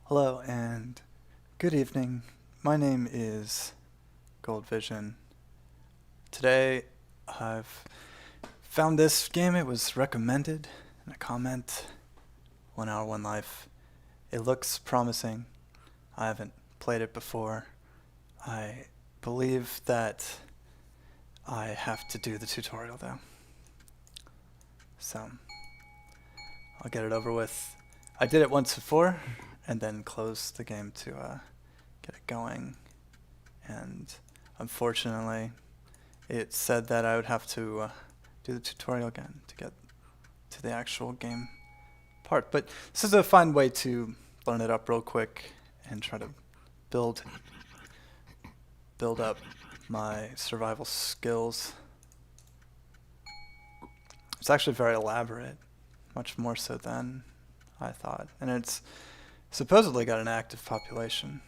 Hello and good evening. My name is Gold Vision. Today I've found this game. It was recommended in a comment. 1 Hour, One Life. It looks promising. I haven't played it before. I believe that I have to do the tutorial though. So I'll get it over with. I did it once before and then closed the game to get it going. And unfortunately, it said that I would have to do the tutorial again to get to the actual game part. But this is a fun way to learn it up real quick and try to build up my survival skills. It's actually very elaborate, much more so than I thought. And it's supposedly got an active population.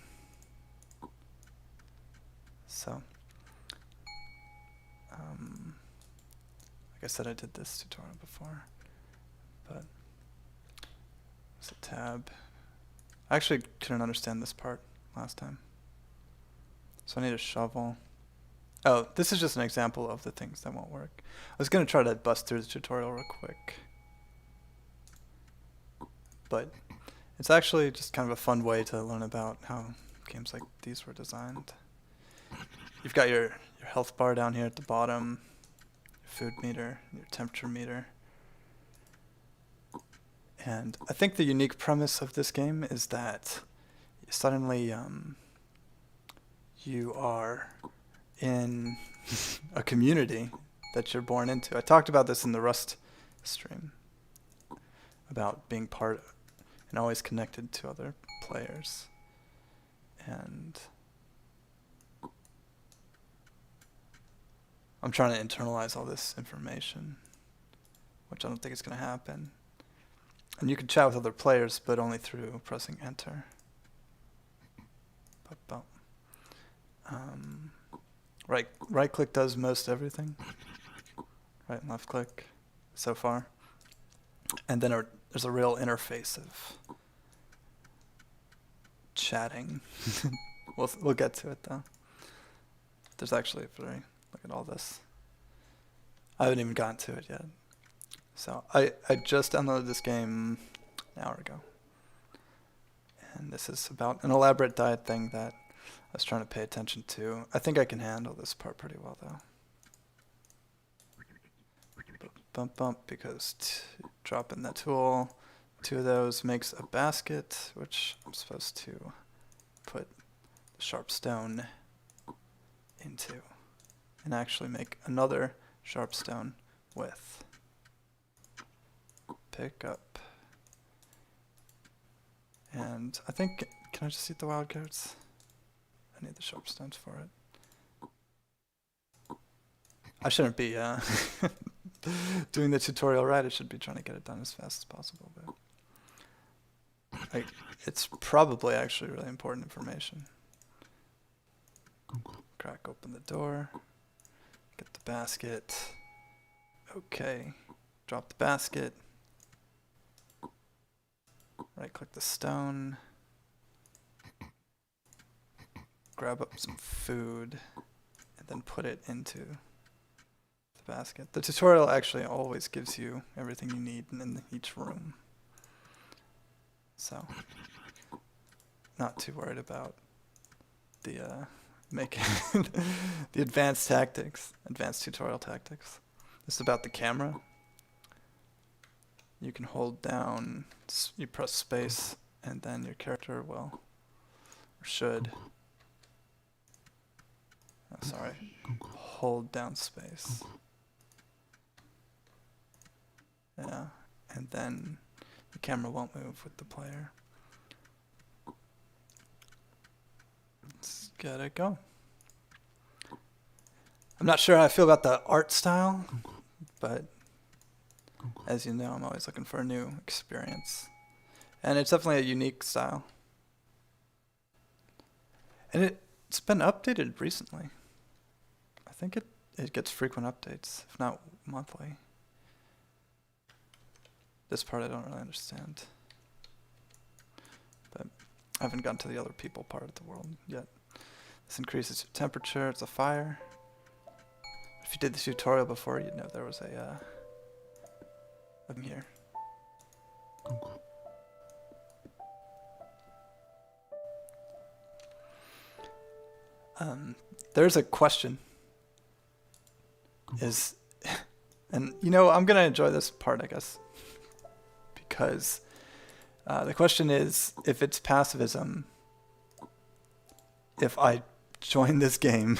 So, like I said, I did this tutorial before, but it's a tab. I actually couldn't understand this part last time. So I need a shovel. Oh, this is just an example of the things that won't work. I was going to try to bust through the tutorial real quick, but it's actually just kind of a fun way to learn about how games like these were designed. You've got your health bar down here at the bottom, your food meter, your temperature meter. And I think the unique premise of this game is that suddenly you are in a community that you're born into. I talked about this in the Rust stream, about being part and always connected to other players. And I'm trying to internalize all this information, which I don't think is going to happen. And you can chat with other players, but only through pressing enter. Right click does most everything. Right and left click so far. And then there's a real interface of chatting. We'll get to it though. There's actually look at all this. I haven't even gotten to it yet. So I just downloaded this game an hour ago. And this is about an elaborate diet thing that I was trying to pay attention to. I think I can handle this part pretty well though. Bump, because dropping the tool, 2 of those makes a basket, which I'm supposed to put the sharp stone into, and actually make another sharp stone with. Pick up. And I think, can I just eat the wild carrots? I need the sharp stones for it. I shouldn't be doing the tutorial right. I should be trying to get it done as fast as possible, but it's probably actually really important information. Crack open the door, get the basket. Okay, drop the basket. Right click the stone. Grab up some food and then put it into the basket. The tutorial actually always gives you everything you need in each room. So, not too worried about the making the advanced tutorial tactics. This is about the camera. You can hold down, you press space, and then your character will, or should, hold down space. Yeah, and then the camera won't move with the player. Let's get it go. I'm not sure how I feel about the art style, but as you know, I'm always looking for a new experience. And it's definitely a unique style. And it's been updated recently. I think it gets frequent updates, if not monthly. This part I don't really understand. But I haven't gotten to the other people part of the world yet. This increases your temperature. It's a fire. If you did the tutorial before, you'd know there was a here. There's a question. And you know, I'm gonna enjoy this part, I guess, because the question is if it's pacifism. If I join this game,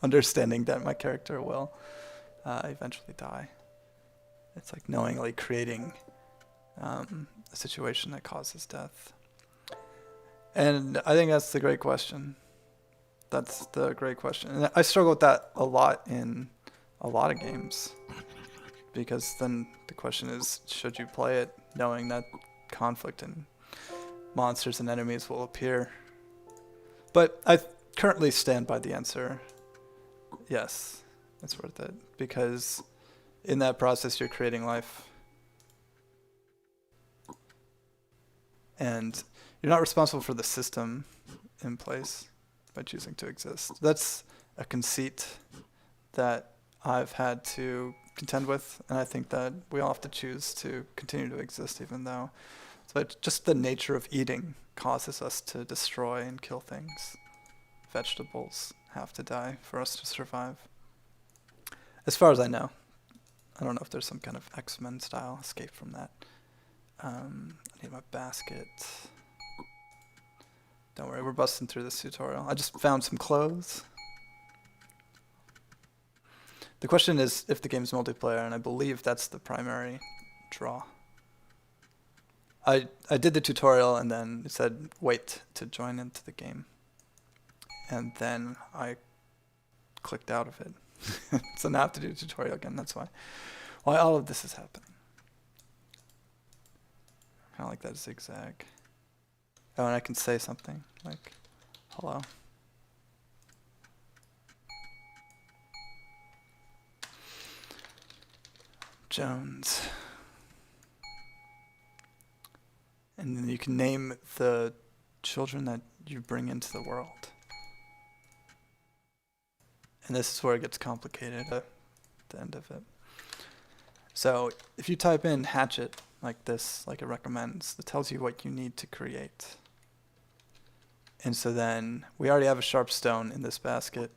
understanding that my character will eventually die, it's like knowingly creating a situation that causes death. And I think that's the great question. That's the great question. And I struggle with that a lot in a lot of games. Because then the question is, should you play it knowing that conflict and monsters and enemies will appear? But I currently stand by the answer, yes, it's worth it. Because in that process, you're creating life. And you're not responsible for the system in place by choosing to exist. That's a conceit that I've had to contend with, and I think that we all have to choose to continue to exist even though. So just the nature of eating causes us to destroy and kill things. Vegetables have to die for us to survive. As far as I know. I don't know if there's some kind of X-Men style escape from that. I need my basket. Don't worry, we're busting through this tutorial. I just found some clothes. The question is if the game's multiplayer, and I believe that's the primary draw. I did the tutorial and then it said wait to join into the game. And then I clicked out of it. So now I have to do the tutorial again, that's why all of this is happening. Kind of like that zigzag. Oh, and I can say something like, hello. Jones. And then you can name the children that you bring into the world. And this is where it gets complicated at the end of it. So if you type in hatchet like this, like it recommends, it tells you what you need to create. And so then we already have a sharp stone in this basket.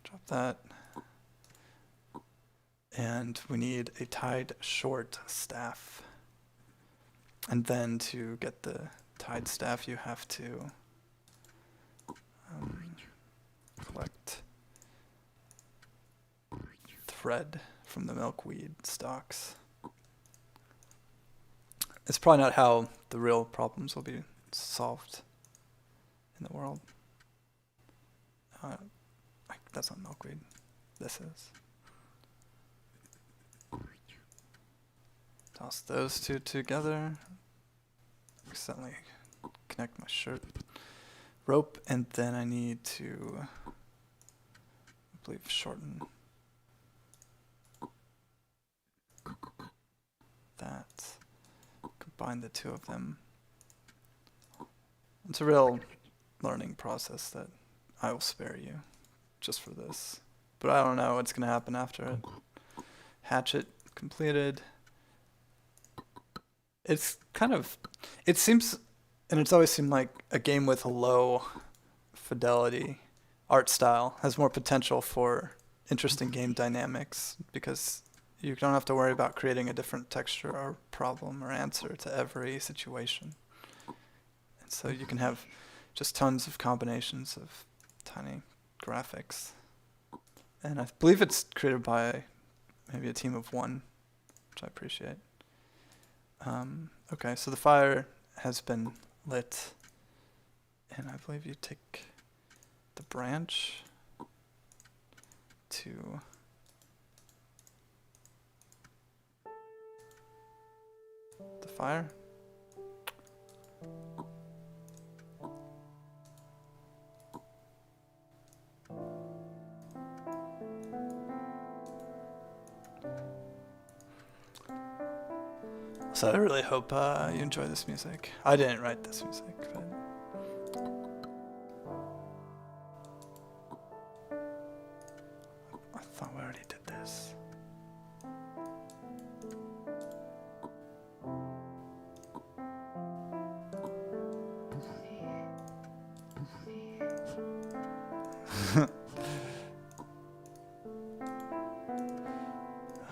Drop that. And we need a tied short staff. And then to get the tied staff, you have to collect thread from the milkweed stalks. It's probably not how the real problems will be solved in the world. That's not milkweed. This is. Toss those two together. Accidentally connect my shirt. Rope, and then I need to, I believe, shorten that. Combine the two of them. It's a real learning process that I will spare you just for this. But I don't know what's going to happen after it. Hatchet completed. It's kind of, it seems, and it's always seemed like a game with a low fidelity art style has more potential for interesting game dynamics because you don't have to worry about creating a different texture or problem or answer to every situation. And so you can have just tons of combinations of tiny graphics. And I believe it's created by maybe a team of one, which I appreciate. Okay, so the fire has been lit, and I believe you take the branch to the fire. So I really hope you enjoy this music. I didn't write this music, but I thought we already did this.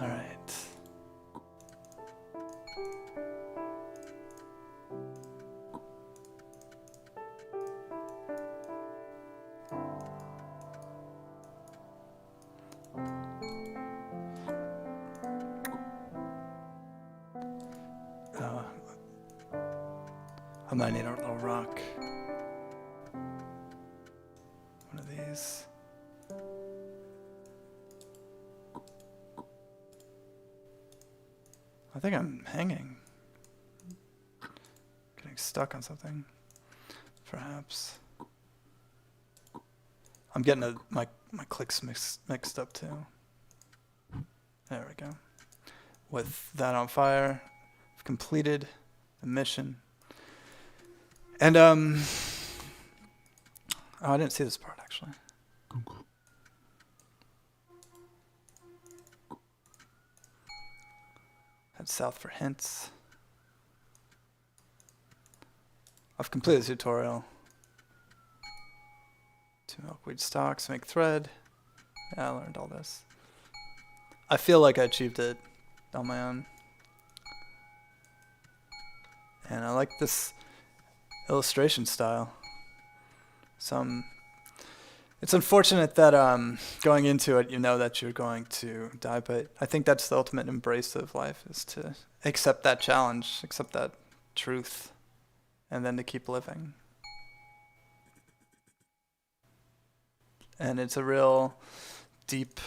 All right. I might need a little rock. One of these. I think I'm hanging. Getting stuck on something. Perhaps. I'm getting my clicks mixed up too. There we go. With that on fire, I've completed the mission. And oh, I didn't see this part actually. Head south for hints. I've completed the tutorial. 2 milkweed stalks, make thread. Yeah, I learned all this. I feel like I achieved it on my own. And I like this illustration style. It's unfortunate that going into it you know that you're going to die, but I think that's the ultimate embrace of life, is to accept that challenge, accept that truth, and then to keep living. And it's a real deep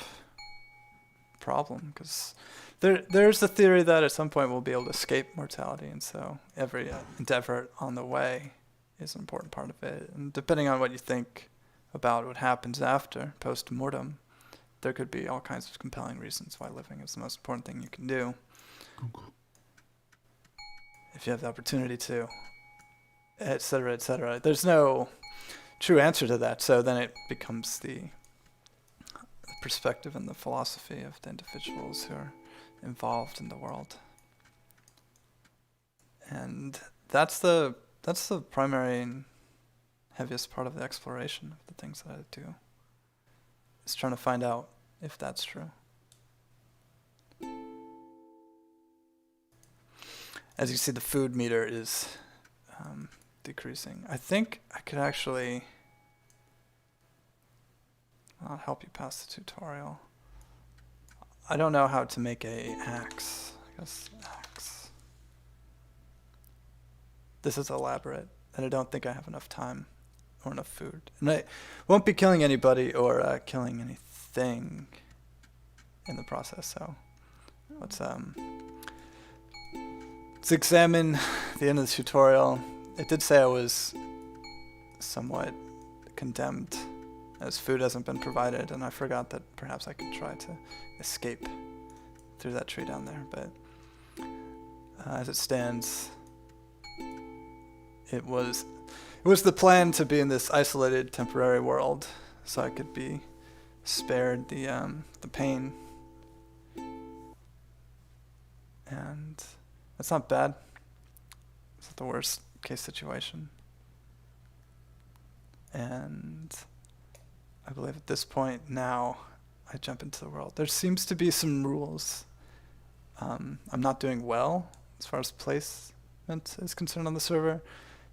problem, because there's the theory that at some point we'll be able to escape mortality, and so every endeavor on the way is an important part of it. And depending on what you think about what happens after, post-mortem, there could be all kinds of compelling reasons why living is the most important thing you can do. If you have the opportunity to, etc., etc. There's no true answer to that, so then it becomes the perspective and the philosophy of the individuals who are involved in the world. And that's the primary and heaviest part of the exploration of the things that I do, is trying to find out if that's true. As you see, the food meter is decreasing. I think I could actually, I'll help you pass the tutorial. I don't know how to make a axe. I guess axe. This is elaborate, and I don't think I have enough time or enough food. And I won't be killing anybody or killing anything in the process, so let's examine the end of the tutorial. It did say I was somewhat condemned as food hasn't been provided, and I forgot that perhaps I could try to escape through that tree down there, but as it stands, it was the plan to be in this isolated temporary world so I could be spared the pain, and that's not bad. It's not the worst case situation. And I believe at this point now I jump into the world. There seems to be some rules. I'm not doing well as far as placement is concerned on the server.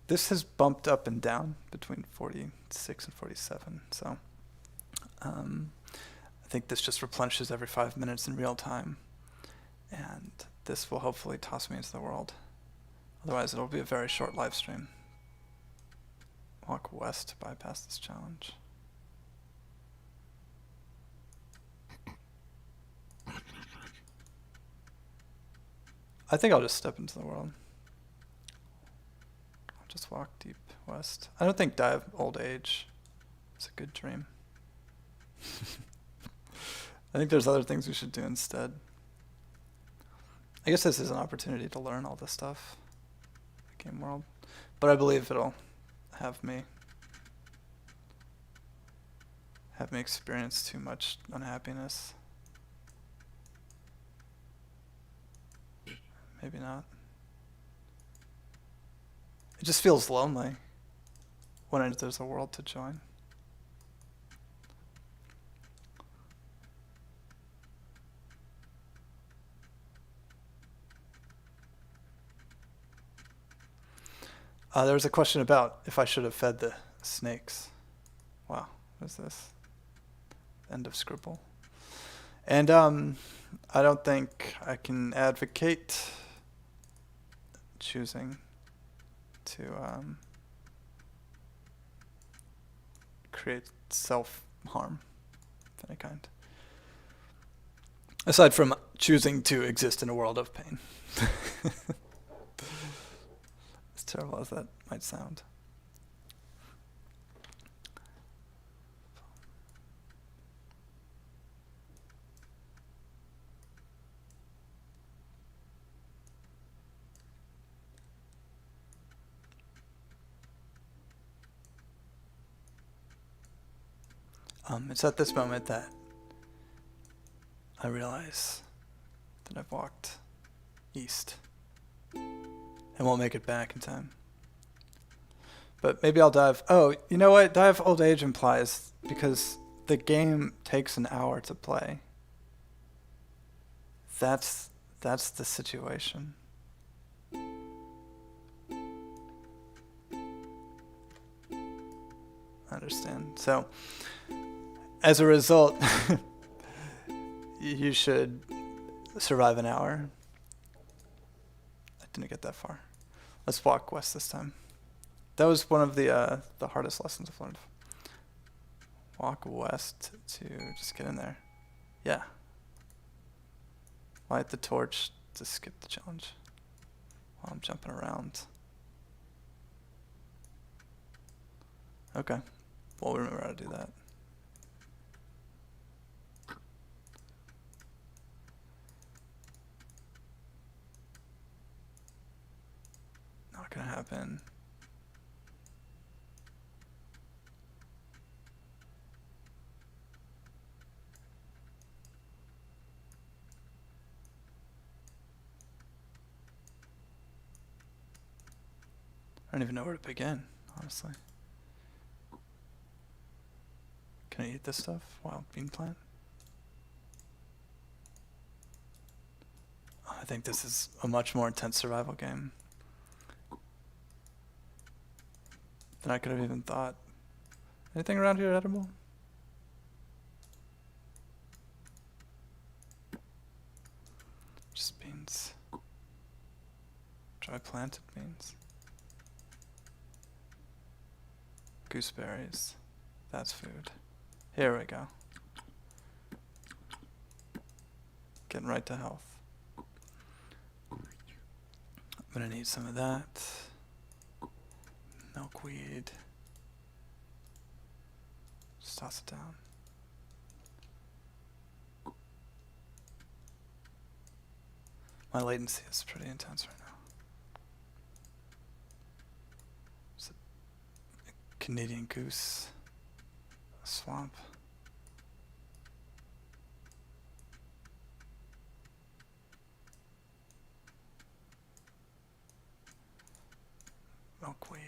This has bumped up and down between 46 and 47. So I think this just replenishes every 5 minutes in real time. And this will hopefully toss me into the world. Otherwise it'll be a very short live stream. Walk west to bypass this challenge. I think I'll just step into the world. I'll just walk deep west. I don't think die of old age is a good dream. I think there's other things we should do instead. I guess this is an opportunity to learn all this stuff, the game world. But I believe it'll have me experience too much unhappiness. Maybe not. It just feels lonely when there's a world to join. There was a question about if I should have fed the snakes. Wow, what is this? End of scribble. And I don't think I can advocate choosing to create self-harm of any kind. Aside from choosing to exist in a world of pain. As terrible as that might sound. It's at this moment that I realize that I've walked east and won't make it back in time. But maybe I'll dive. Oh, you know what? Dive old age implies because the game takes an hour to play. That's the situation. I understand. So, as a result, you should survive an hour. I didn't get that far. Let's walk west this time. That was one of the hardest lessons I've learned. Walk west to just get in there. Yeah. Light the torch to skip the challenge while I'm jumping around. Okay. We'll remember how to do that. Not gonna happen. I don't even know where to begin, honestly. Can I eat this stuff? Wild bean plant? Oh, I think this is a much more intense survival game than I could have even thought. Anything around here edible? Just beans. Dry planted beans. Gooseberries. That's food. Here we go. Getting right to health. I'm gonna need some of that. Milkweed. Just toss it down. My latency is pretty intense right now. It's a Canadian goose. A swamp. Milkweed.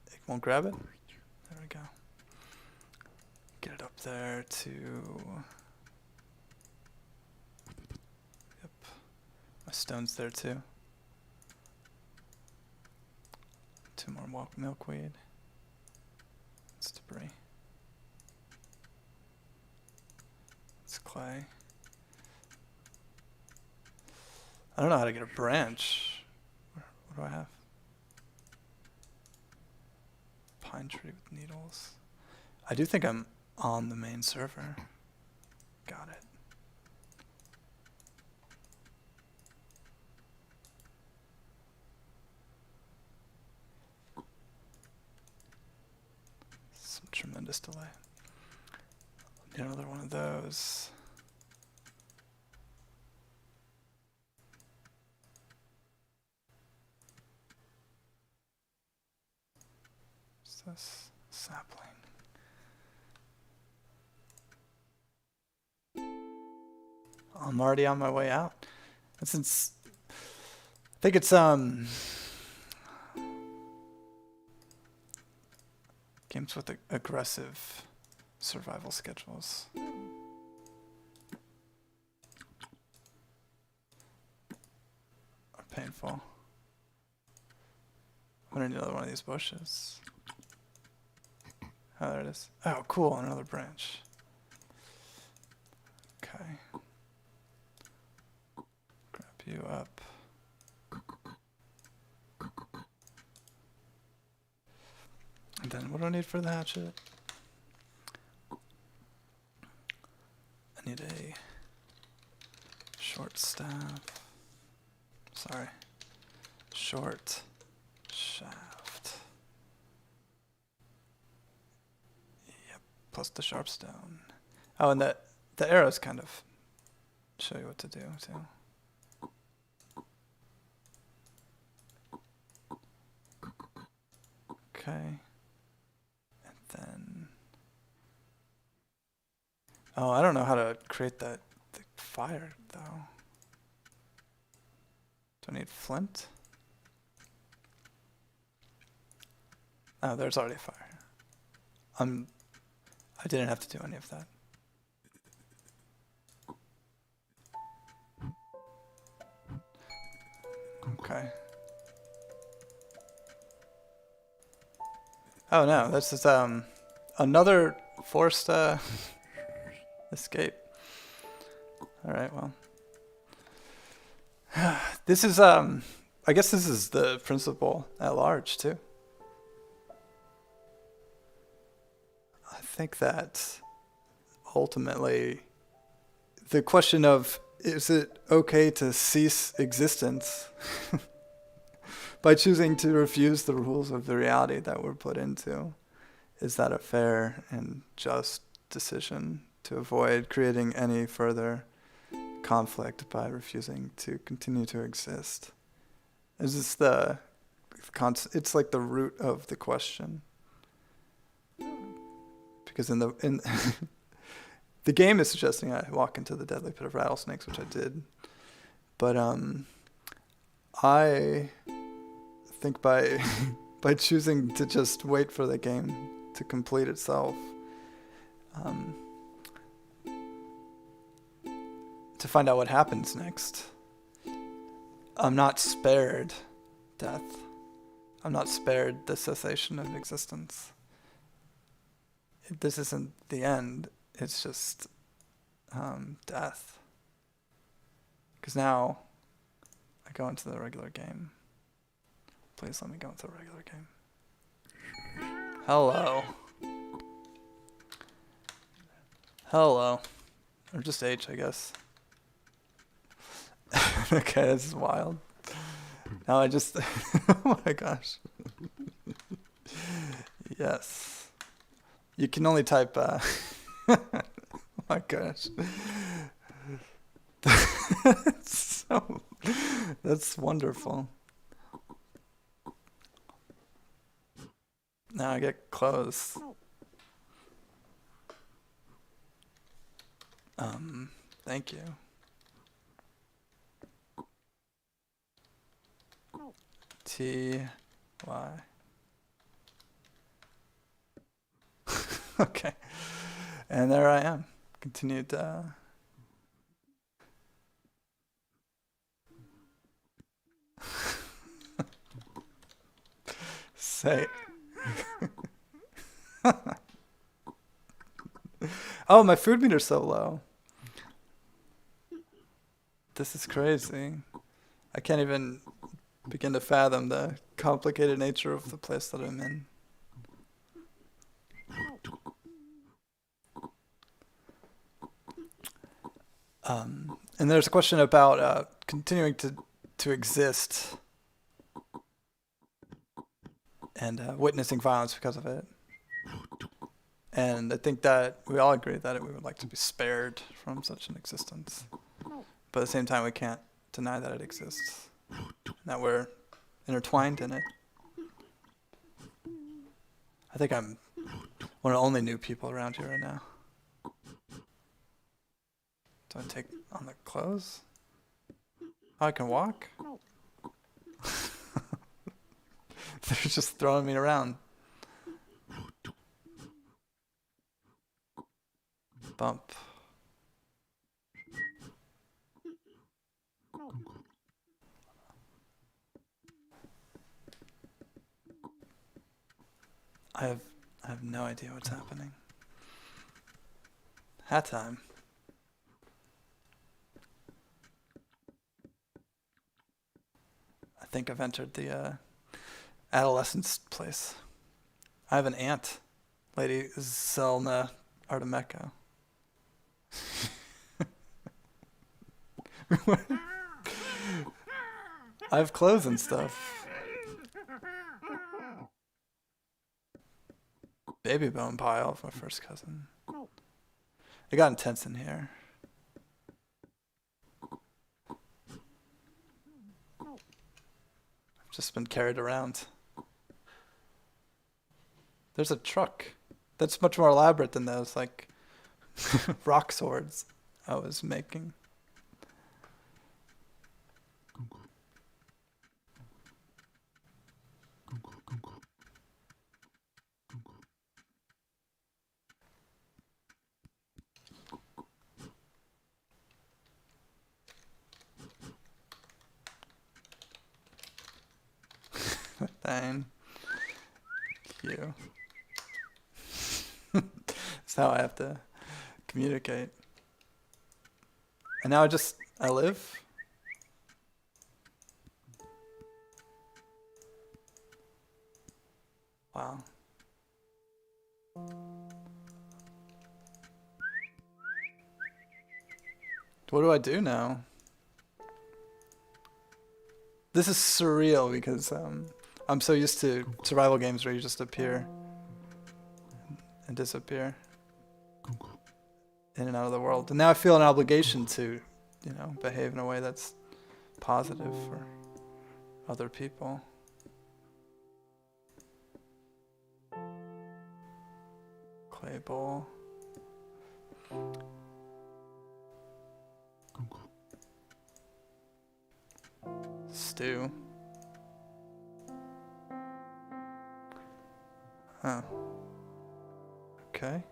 It won't grab it? There we go. Get it up there to... Yep. My stone's there too. 2 more milkweed. It's debris. It's clay. I don't know how to get a branch. What do I have? Pine tree with needles. I do think I'm on the main server. Got it. Some tremendous delay. Get another one of those. What's this? Sapling. I'm already on my way out. And since I think it's games with aggressive survival schedules. Are painful. I'm gonna need another one of these bushes. Oh, there it is. Oh, cool, another branch. Okay. Grab you up. And then what do I need for the hatchet? I need a short staff. Sorry. Short shaft. Yep, plus the sharp stone. Oh, and the arrows kind of show you what to do too. Okay. And then oh, I don't know how to create the fire though. Do I need flint? Oh, there's already fire. I didn't have to do any of that. Okay. Oh no, this is another forced escape. All right, well. This is I guess this is the principle at large too. I think that ultimately the question of is it okay to cease existence by choosing to refuse the rules of the reality that we're put into, is that a fair and just decision to avoid creating any further conflict by refusing to continue to exist? Is this it's like the root of the question. Because in the game is suggesting I walk into the deadly pit of rattlesnakes, which I did. But I think by choosing to just wait for the game to complete itself, to find out what happens next, I'm not spared death. I'm not spared the cessation of existence. This isn't the end. It's just death. Because now I go into the regular game. Please let me go into the regular game. Hello. Hello. Or just H, I guess. Okay, this is wild. Now I just... oh my gosh. Yes. You can only type... oh my gosh. That's wonderful. Now I get close. Thank you. T-Y. Okay. And there I am. Continued, say. Oh, my food meter's so low. This is crazy. I can't even begin to fathom the complicated nature of the place that I'm in. And there's a question about continuing to exist and witnessing violence because of it. And I think that we all agree that we would like to be spared from such an existence. But at the same time, we can't deny that it exists, and that we're intertwined in it. I think I'm one of the only new people around here right now. Do I take on the clothes? Oh, I can walk? They're just throwing me around. Bump. I have no idea what's happening. Hat time. I think I've entered the adolescence place. I have an aunt, Lady Zelna Artemeko. I have clothes and stuff. Baby bone pile of my first cousin. It got intense in here. I've just been carried around. There's a truck that's much more elaborate than those, like, rock swords I was making. Thank you. That's how I have to communicate. And now I live. Wow. What do I do now? This is surreal because I'm so used to survival games where you just appear and disappear in and out of the world. And now I feel an obligation to, behave in a way that's positive for other people. Clay bowl. Stew. Huh. Okay.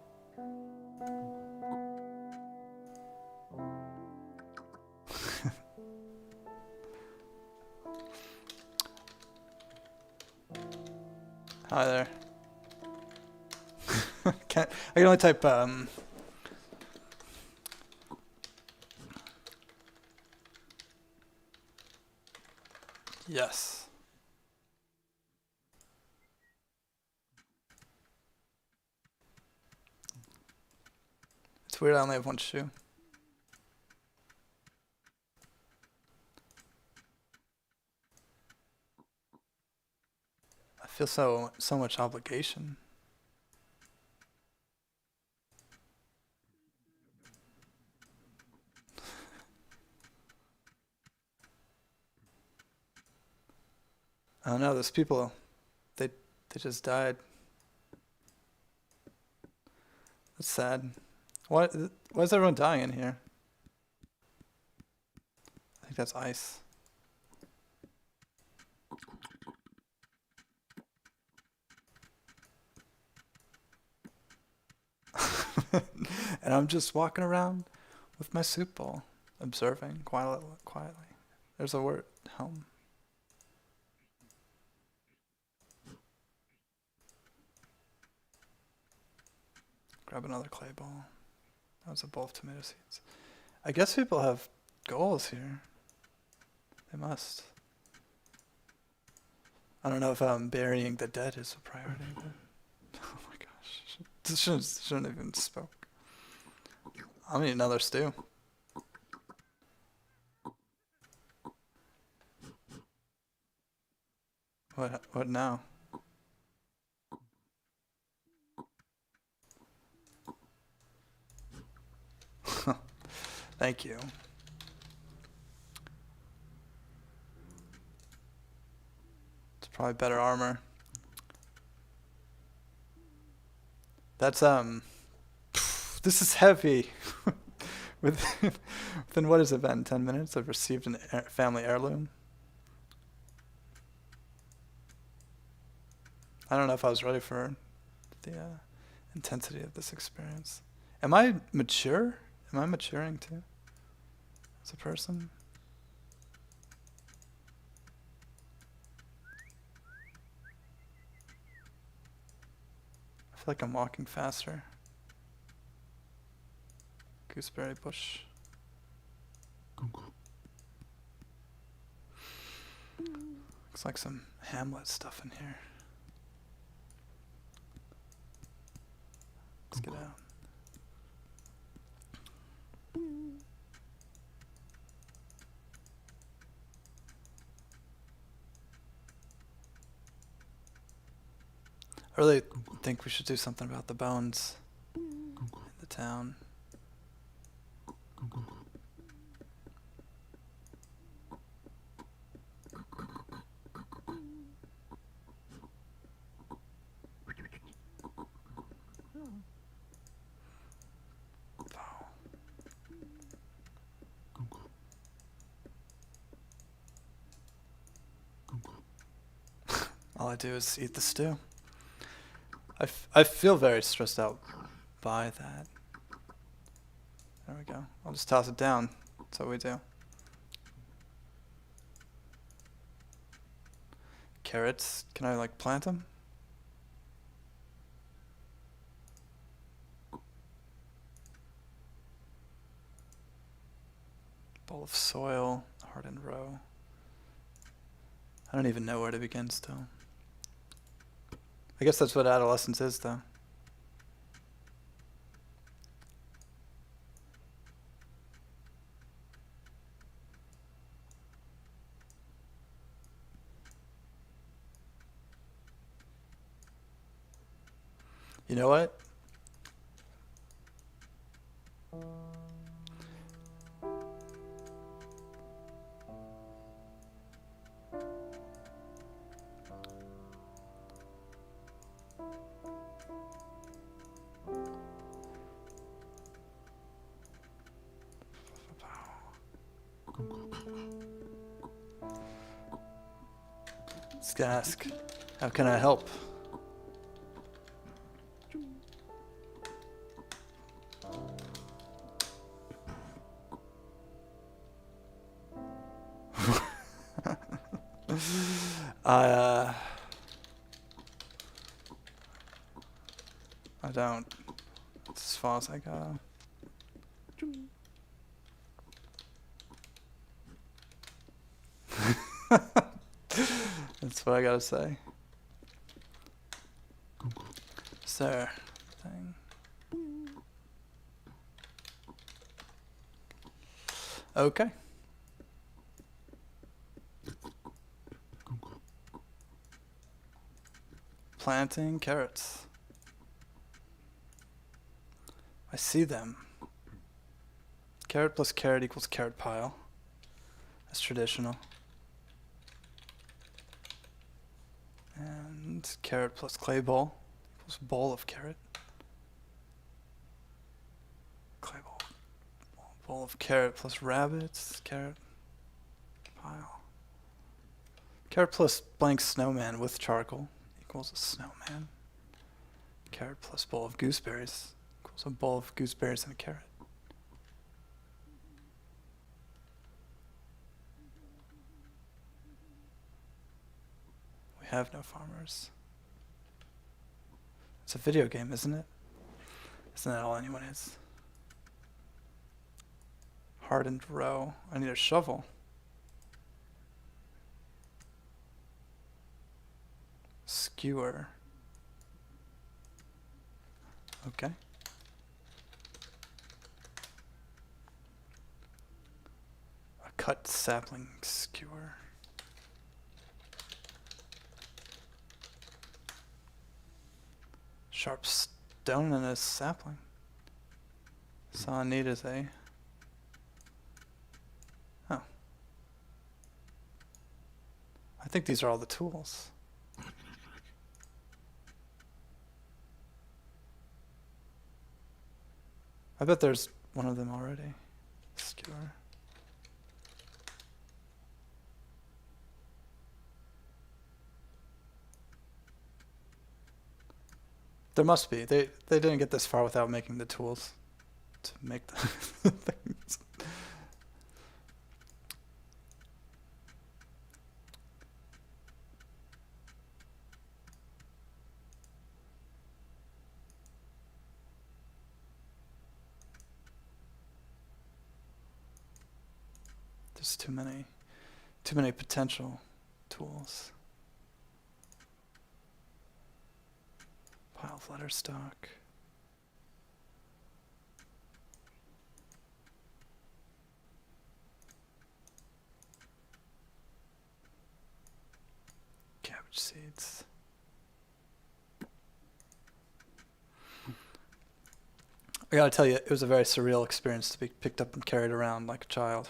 Hi there. I can only type yes. It's weird I only have one shoe. I feel so much obligation. I don't know, those people, they just died. That's sad. Why is everyone dying in here? I think that's ice. And I'm just walking around with my soup bowl, observing quietly. There's a word, home. Grab another clay bowl. That was a bowl of tomato seeds. I guess people have goals here. They must. I don't know if burying the dead is a priority, but oh my gosh. Shouldn't have even spoke. I'll need another stew. What now? Thank you. It's probably better armor. That's this is heavy. Within what has it been? 10 minutes? I've received an family heirloom. I don't know if I was ready for the intensity of this experience. Am I mature? Am I maturing too? As a person? I feel like I'm walking faster. Gooseberry bush. Looks like some Hamlet stuff in here. Let's get out. I really think we should do something about the bones in the town. All I do is eat the stew. I feel very stressed out by that. There we go. I'll just toss it down. That's what we do. Carrots. Can I like plant them? Bowl of soil. Hardened row. I don't even know where to begin still. I guess that's what adolescence is, though. You know what? Let's ask, how can I help? I don't. It's as far as I go. That's what I gotta say. Sir, thing. Okay. Planting carrots. I see them. Carrot plus carrot equals carrot pile. That's traditional. And carrot plus clay bowl equals bowl of carrot. Clay bowl. Bowl of carrot plus rabbits. Carrot pile. Carrot plus blank snowman with charcoal equals a snowman. Carrot plus bowl of gooseberries equals a bowl of gooseberries and a carrot. We have no farmers. It's a video game, isn't it? Isn't that all anyone is? Hardened row. I need a shovel. Skewer. Okay. A cut sapling skewer. Sharp stone and a sapling. So all I need is a I think these are all the tools. I bet there's one of them already. Skewer. There must be. They didn't get this far without making the tools to make the things. There's too many potential tools. Pile of letter stock. Cabbage seeds. I gotta tell you, it was a very surreal experience to be picked up and carried around like a child.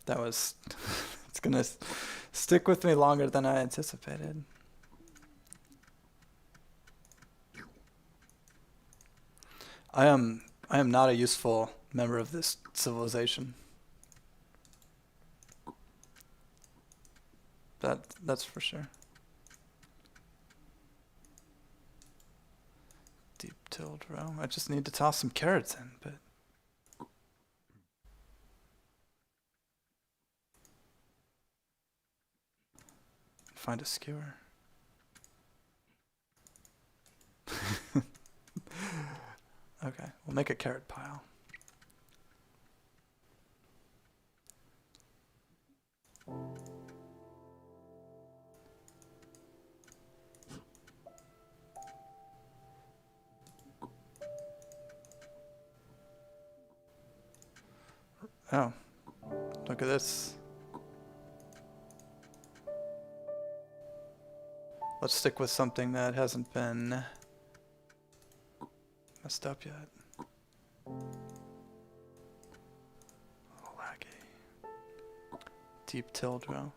That was, it's gonna stick with me longer than I anticipated. I am not a useful member of this civilization. That's for sure. Deep tilled row. I just need to toss some carrots in, but find a skewer. Okay, we'll make a carrot pile. Oh, look at this. Let's stick with something that hasn't been messed up yet. Oh, laggy. Deep tilled row.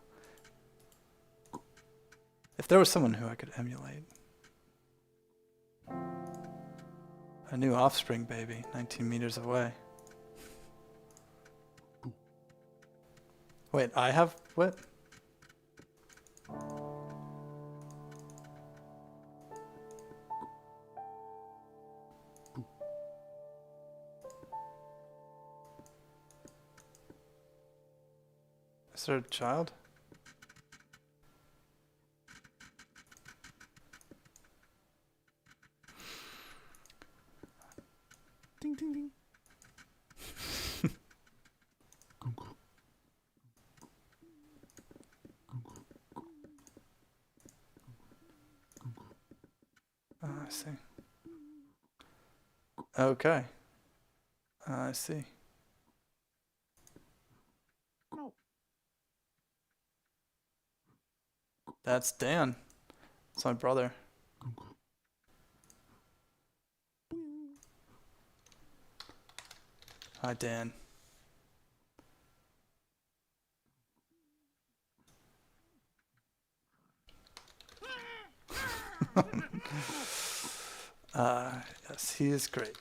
If there was someone who I could emulate. A new offspring baby, 19 meters away. Wait, I have what? Is there a child? Ding ding ding. I see. Okay. I see. That's Dan. That's my brother. Hi, Dan. Yes, he is great.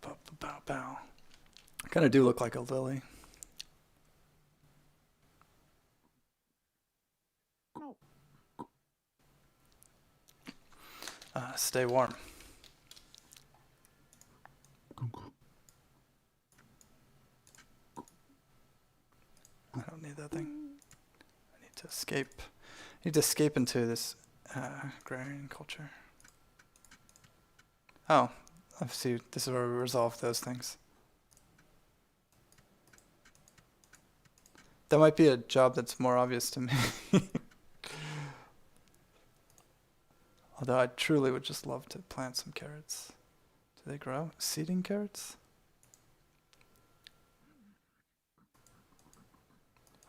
Bow, bow, bow. I kind of do look like a lily. Stay warm. I don't need that thing. I need to escape. I need to escape into this agrarian culture. Oh, I see. This is where we resolve those things. That might be a job that's more obvious to me. Although I truly would just love to plant some carrots. Do they grow? Seeding carrots?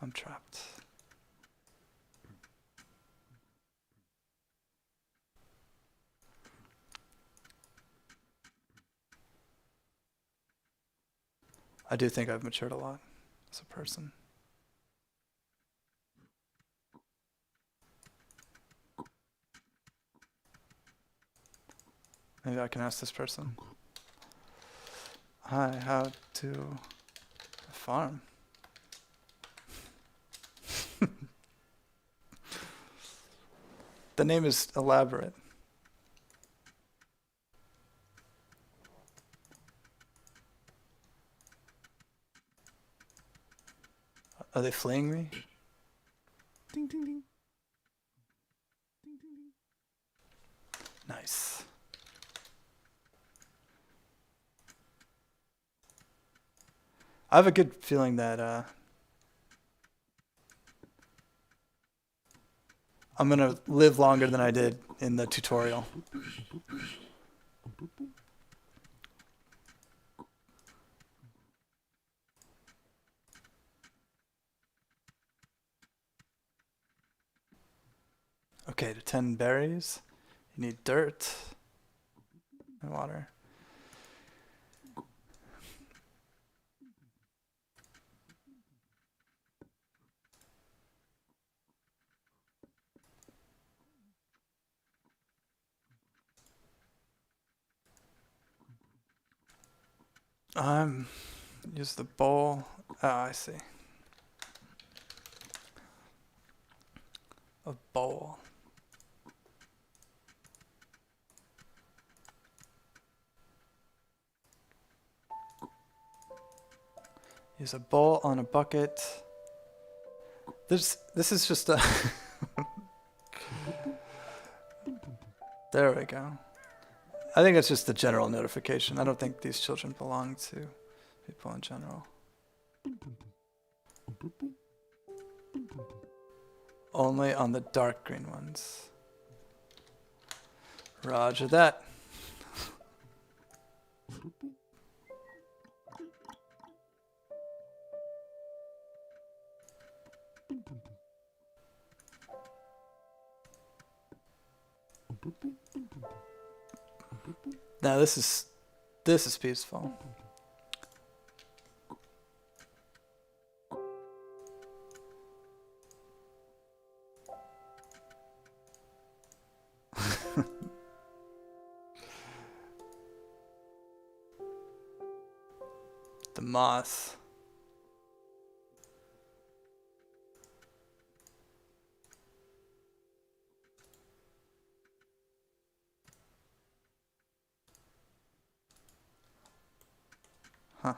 I'm trapped. I do think I've matured a lot as a person. Maybe I can ask this person. Hi, how to farm? The name is elaborate. Are they fleeing me? Ding ding ding. Ding ding ding. Nice. I have a good feeling that I'm gonna live longer than I did in the tutorial. Okay, to 10 berries, you need dirt and water. Use the bowl. Oh, I see. A bowl. Use a bowl on a bucket. This is just a... There we go. I think it's just a general notification. I don't think these children belong to people in general. Only on the dark green ones. Roger that. Now this is peaceful. The moss. Huh.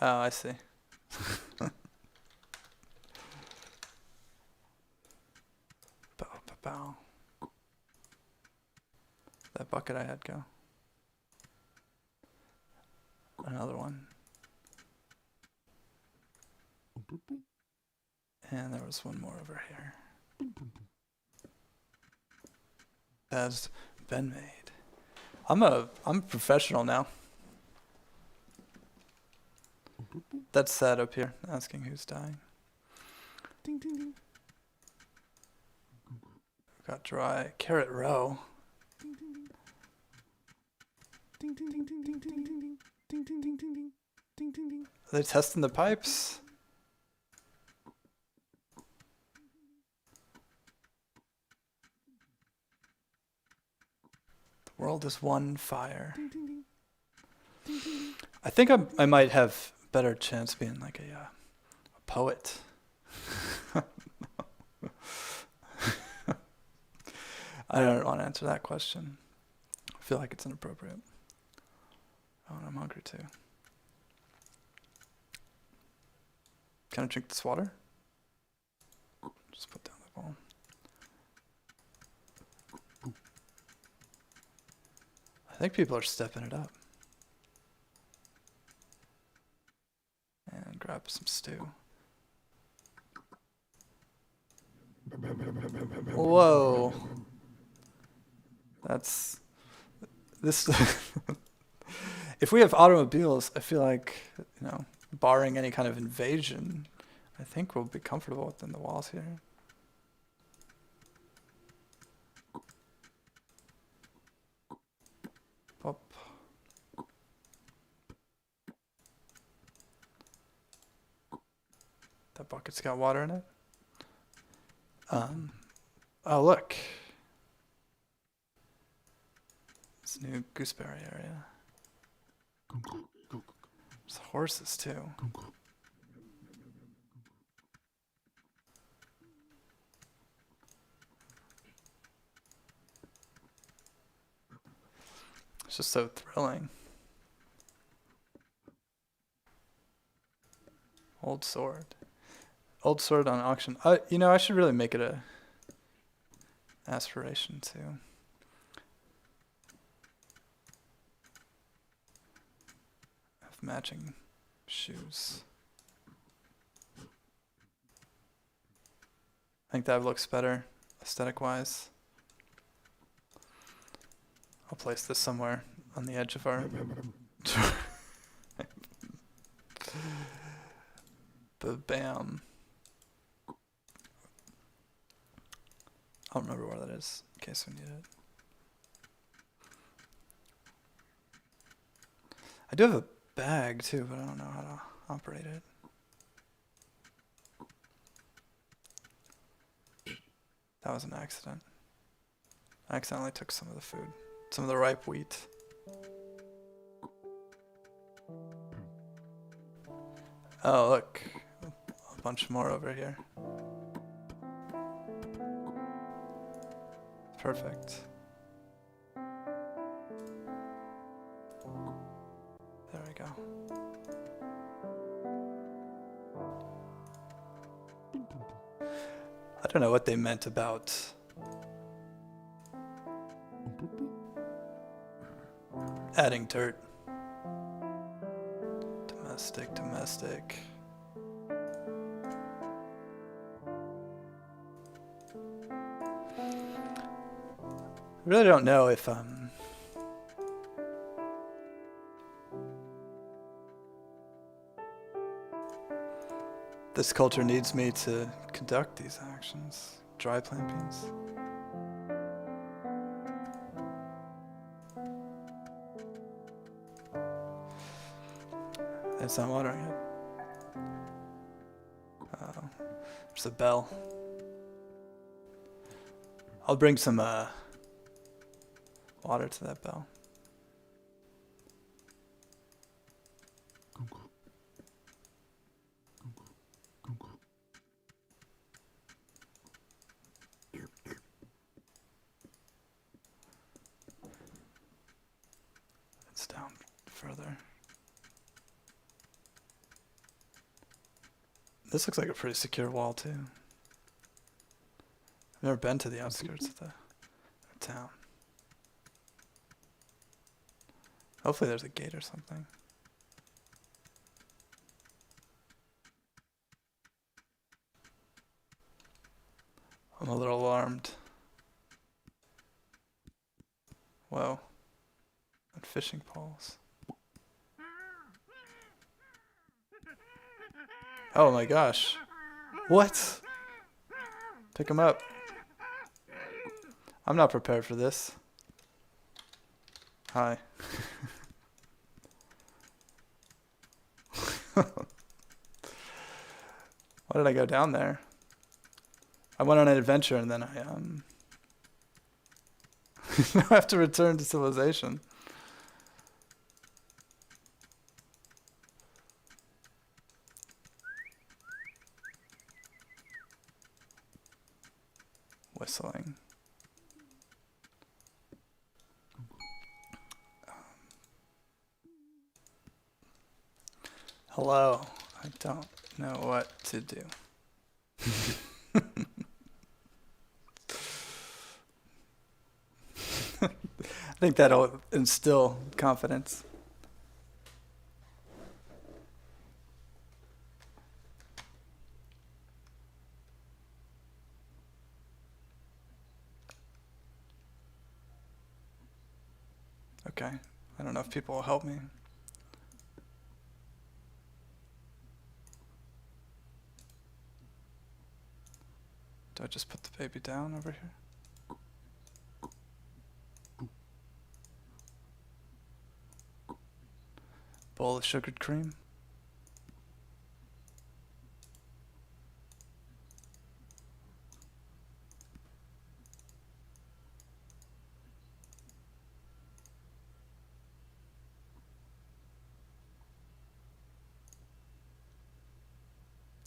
Oh, I see. Bow, bow, bow. That bucket I had go. Another one. And there was one more over here. Has been made. I'm a professional now. That's sad up here, asking who's dying. Ding ding ding. Got dry. Carrot row. Ding ding ding. Ding ding ding ding ding ding ding. Ding ding ding ding ding. Ding ding ding. Are they testing the pipes? The world is one fire. Ding ding ding. Ding ding ding. I think I might have better chance being like a poet. I don't want to answer that question. I feel like it's inappropriate. Oh, and I'm hungry too. Can I drink this water? Just put down the bowl. I think people are stepping it up. And grab some stew. Whoa. this if we have automobiles, I feel like, barring any kind of invasion, I think we'll be comfortable within the walls here. Up. That bucket's got water in it. Oh look. It's a new gooseberry area. There's horses too. It's just so thrilling. Old sword. Old sword on auction. I should really make it a aspiration to have matching shoes. I think that looks better aesthetic wise. I'll place this somewhere on the edge of our bam. I'll remember where that is in case we need it. I do have a bag too, but I don't know how to operate it. That was an accident. I accidentally took some of the food. Some of the ripe wheat. Oh, look. A bunch more over here. Perfect. There we go. I don't know what they meant about adding dirt. Domestic. I really don't know if this culture needs me to conduct these actions. Dry plant beans. It's not watering it. There's a bell. I'll bring some water to that bell. It's down further. This looks like a pretty secure wall too. I've never been to the outskirts of the town. Hopefully there's a gate or something. I'm a little alarmed. Whoa. And fishing poles. Oh my gosh. What? Pick him up. I'm not prepared for this. Hi. Why did I go down there? I went on an adventure and then I I have to return to civilization. Whistling. Hello. I don't know what to do. I think that'll instill confidence. Okay. I don't know if people will help me. Do I just put the baby down over here? Bowl of sugared cream.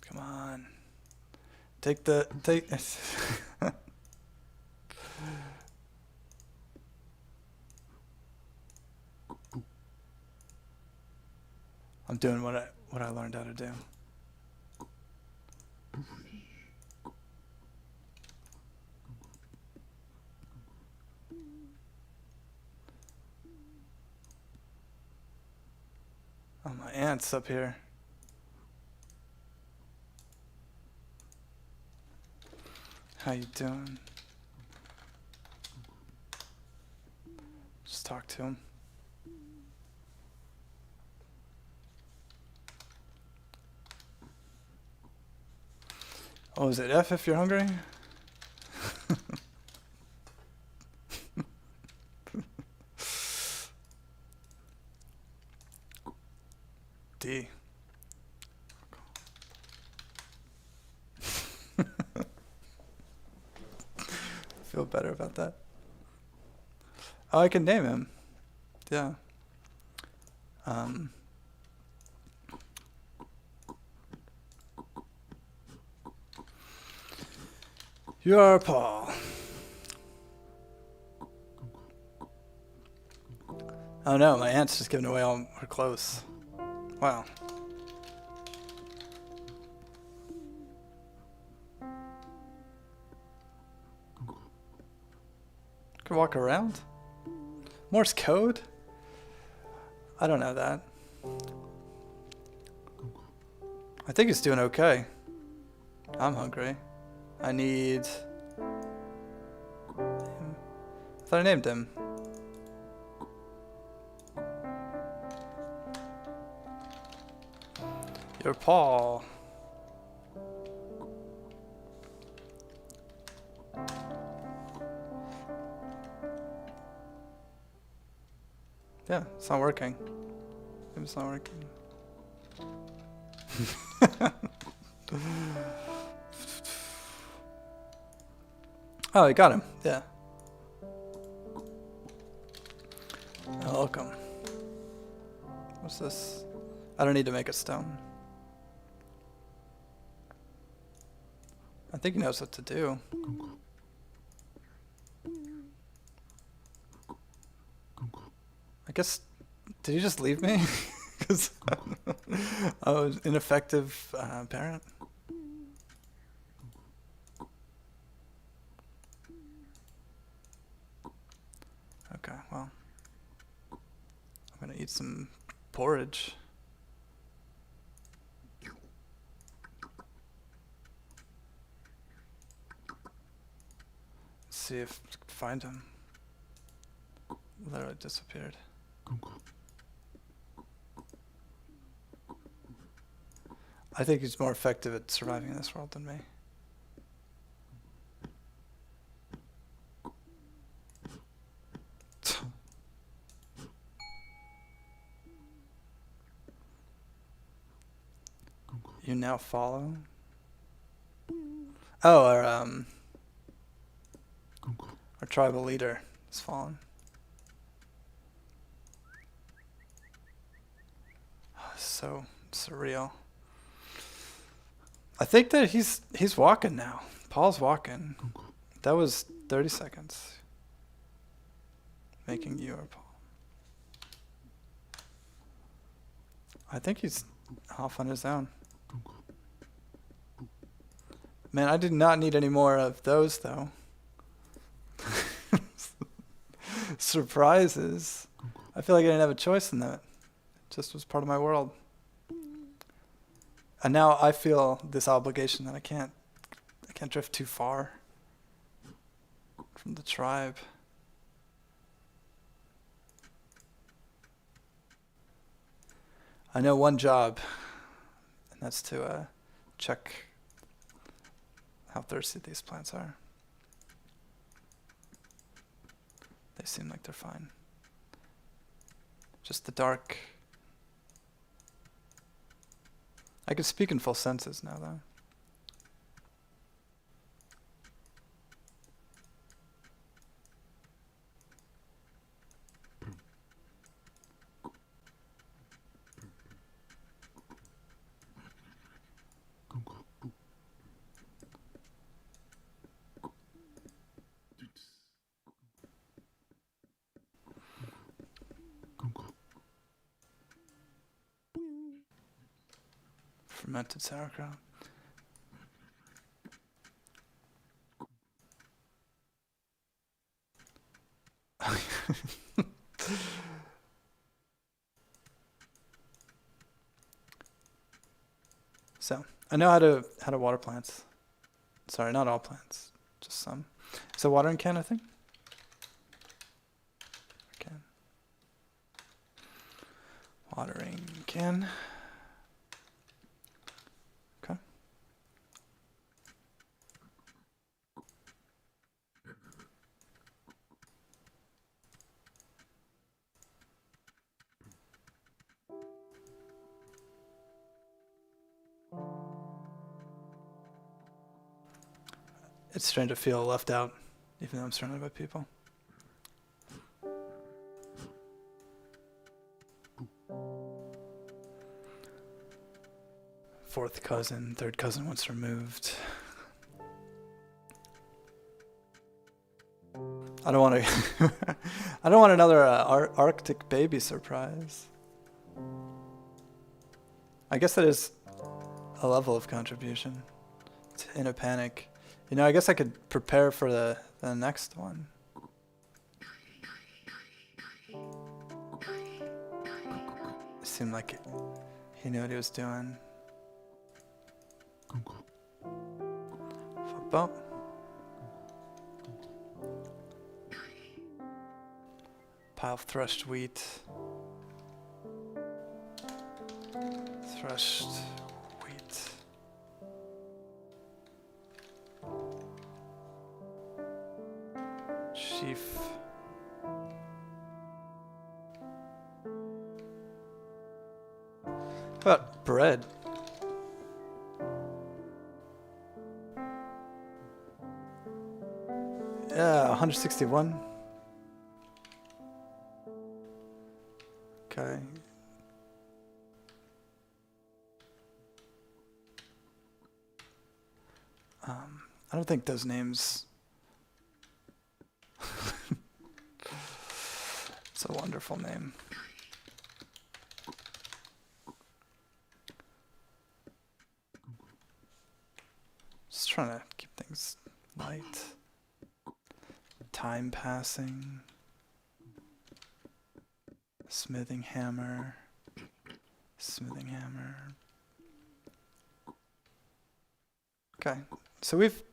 Come on. Take. I'm doing what I learned how to do. Oh, my aunt's up here. How you doing? Just talk to him. Oh, is it F if you're hungry? D. Feel better about that. Oh, I can name him. Yeah. You are Paul. Oh no, my aunt's just giving away all her clothes. Wow. Can walk around? Morse code? I don't know that. I think he's doing okay. I'm hungry. I need... I thought I named him. You're Paul. Yeah, it's not working. Maybe it's not working. Oh, I got him. Yeah. Welcome. What's this? I don't need to make a stone. I think he knows what to do. I guess, did he just leave me? Because I was an ineffective parent. Okay, well, I'm gonna eat some porridge. See if I can find him. Literally disappeared. I think he's more effective at surviving in this world than me. You now follow? Oh, our tribal leader has fallen. So surreal. I think that he's walking now. Paul's walking. That was 30 seconds. Making you or Paul. I think he's off on his own. Man, I did not need any more of those though. Surprises. I feel like I didn't have a choice in that. It just was part of my world. And now I feel this obligation that I can't drift too far from the tribe. I know one job, and that's to check how thirsty these plants are. They seem like they're fine. Just the dark. I can speak in full senses now, though. Fermented sauerkraut. So I know how to water plants. Sorry, not all plants, just some. It's a watering can, I think. Can. Watering can. Okay. It's strange to feel left out, even though I'm surrounded by people. Fourth cousin, third cousin once removed. I don't want to. I don't want another Arctic baby surprise. I guess that is a level of contribution. In a panic. You know, I guess I could prepare for the next one. It seemed like he knew what he was doing. Bump. Pile of threshed wheat. Threshed wheat. Sheaf. How about bread? Yeah, 161. Okay. I don't think those names. It's a wonderful name. Just trying to keep things light. Time passing. Smithing hammer. Smithing hammer. Okay, so we've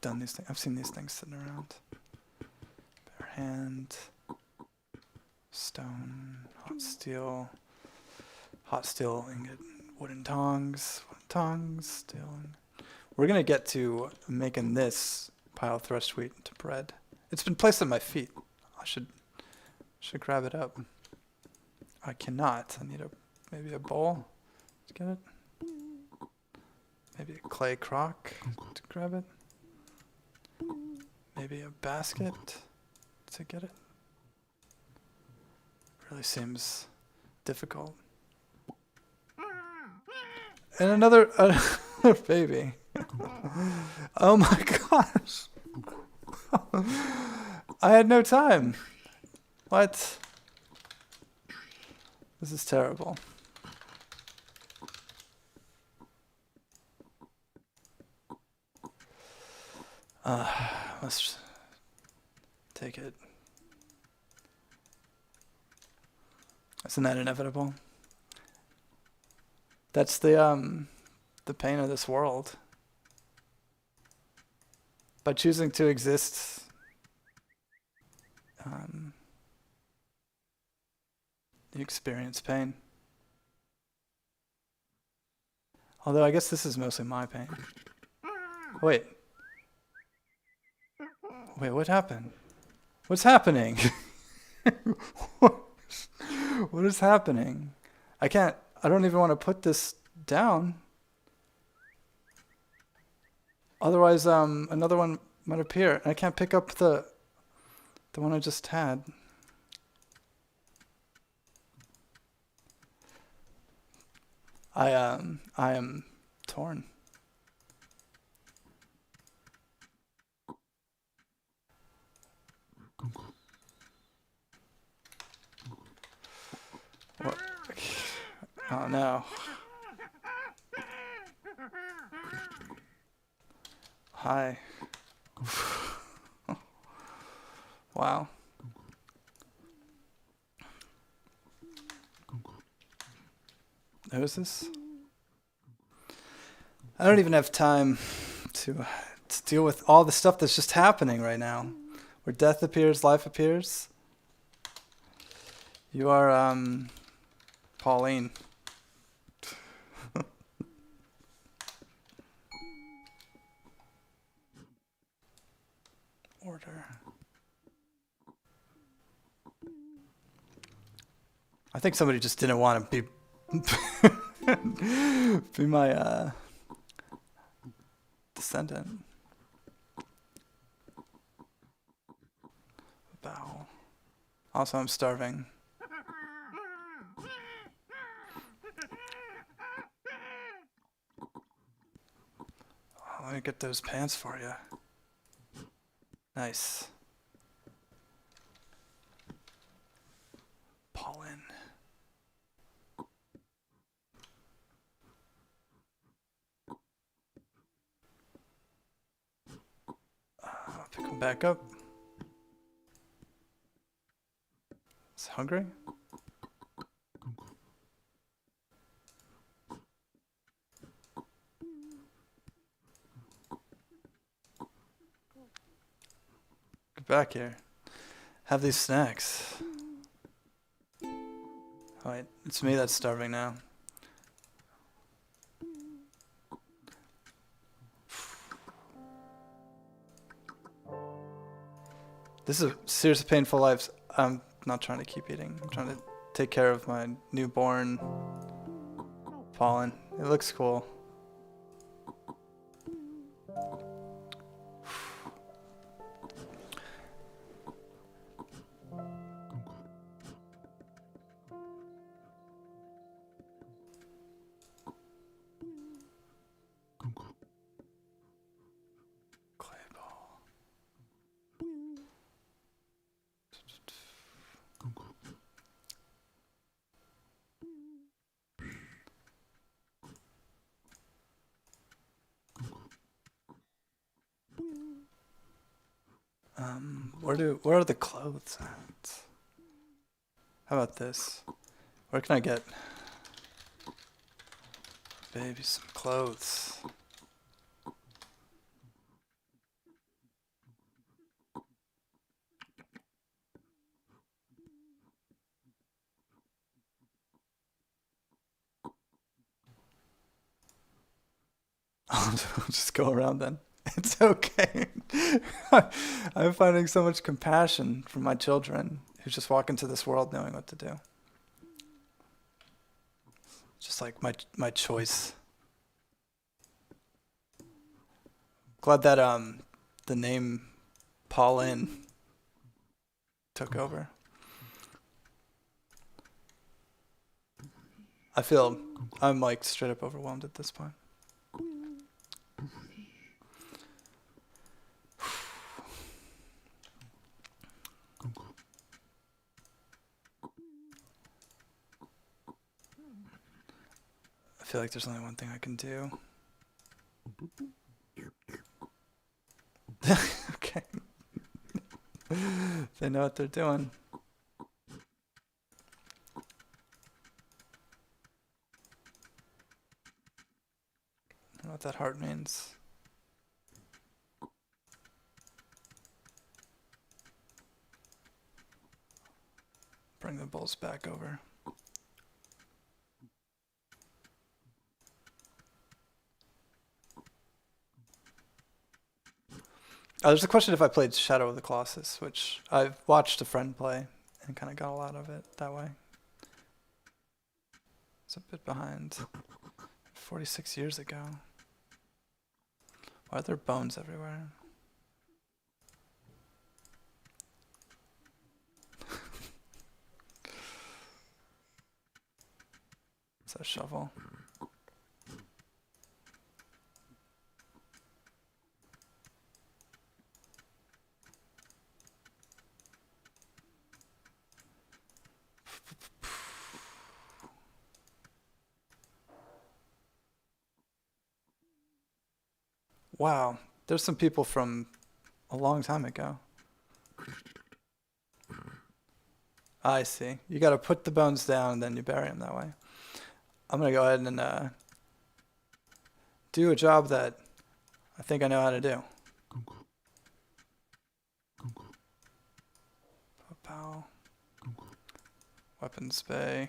done these things. I've seen these things sitting around. Bare hand. Stone. Hot steel ingot. Wooden tongs. Steel. We're gonna get to making this pile of threshed wheat into bread. It's been placed at my feet. I should grab it up. I cannot. I need maybe a bowl to get it. Maybe a clay crock to grab it. Maybe a basket to get it. Really seems difficult. And another baby. Oh my gosh. I had no time. What? This is terrible. Let's take it. Isn't that inevitable? That's the pain of this world. By choosing to exist, you experience pain. Although I guess this is mostly my pain. Wait. Wait, what happened? What's happening? What is happening? I don't even want to put this down. Otherwise, another one might appear. And I can't pick up the one I just had. I am torn. What? Oh no. Hi. Wow. Who is this? I don't even have time to deal with all the stuff that's just happening right now. Where death appears, life appears. You are, Pauline. Order. I think somebody just didn't want to be my descendant. Bow. Also, I'm starving. Oh, let me get those pants for you. Nice. Pollen. Pick him back up. Is he hungry? Get back here. Have these snacks. Oh, wait, it's me that's starving now. This is a seriously painful life. I'm not trying to keep eating. I'm trying to take care of my newborn pollen. It looks cool. Clay ball. Where are the clothes at? How about this? Where can I get baby some clothes? I'll just go around then. It's okay. I'm finding so much compassion for my children who just walk into this world knowing what to do. Just like my choice. Glad that the name Pauline took over. I feel I'm like straight up overwhelmed at this point. I feel like there's only one thing I can do. Okay. They know what they're doing. I don't know what that heart means. Bring the bulls back over. There's a question if I played Shadow of the Colossus, which I've watched a friend play and kind of got a lot of it that way. It's a bit behind. 46 years ago. Why are there bones everywhere? Is that a shovel? Wow, there's some people from a long time ago. I see. You got to put the bones down and then you bury them that way. I'm going to go ahead and do a job that I think I know how to do. Pow. Weapons bay.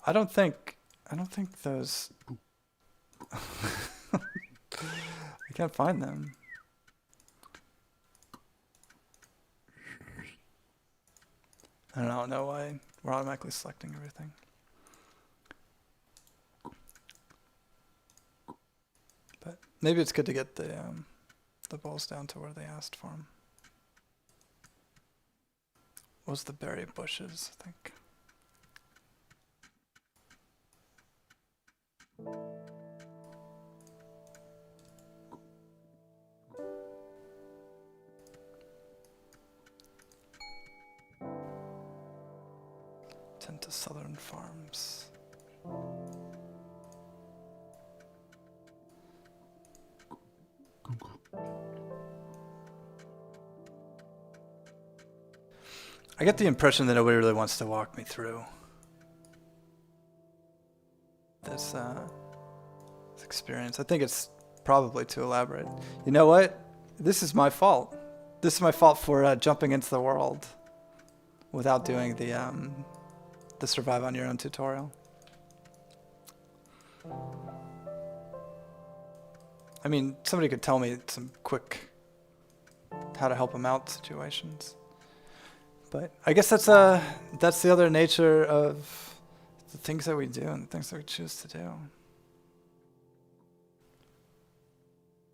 I don't think those. I can't find them. I don't know why we're automatically selecting everything. But maybe it's good to get the balls down to where they asked for them. What was the berry bushes, I think. Tend to southern farms. I get the impression that nobody really wants to walk me through this experience. I think it's probably too elaborate. You know what? This is my fault. This is my fault for jumping into the world without doing the survive on your own tutorial. I mean, somebody could tell me some quick how to help them out situations. But I guess that's the other nature of the things that we do and the things that we choose to do.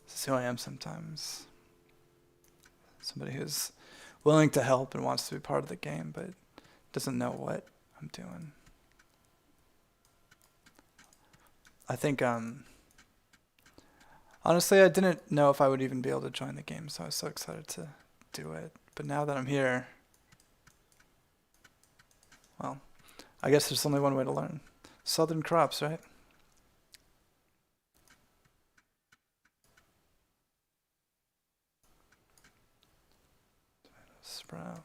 This is who I am sometimes. Somebody who's willing to help and wants to be part of the game, but doesn't know what I'm doing. I think, honestly, I didn't know if I would even be able to join the game, so I was so excited to do it. But now that I'm here, well, I guess there's only one way to learn. Southern crops, right? Tomato sprout.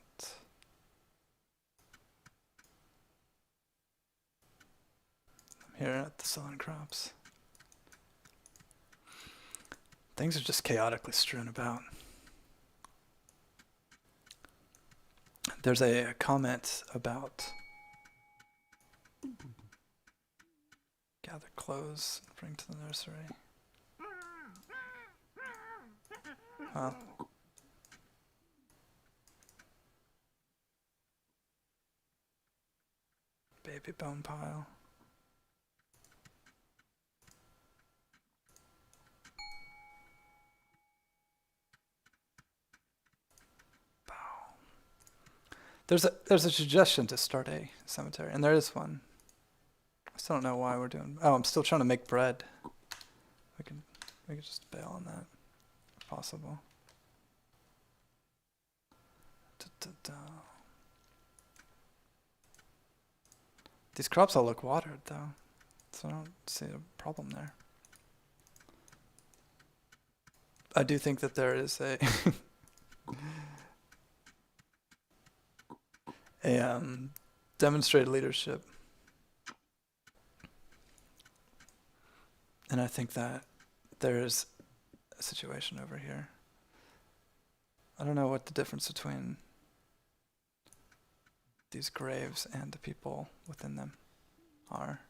I'm here at the southern crops. Things are just chaotically strewn about. There's a comment about gather clothes and bring to the nursery. Huh. Baby bone pile. There's a suggestion to start a cemetery, and there is one. I still don't know why we're doing. Oh, I'm still trying to make bread. We could just bail on that, if possible. These crops all look watered, though, so I don't see a problem there. I do think that there is a demonstrated leadership. And I think that there is a situation over here. I don't know what the difference between these graves and the people within them are.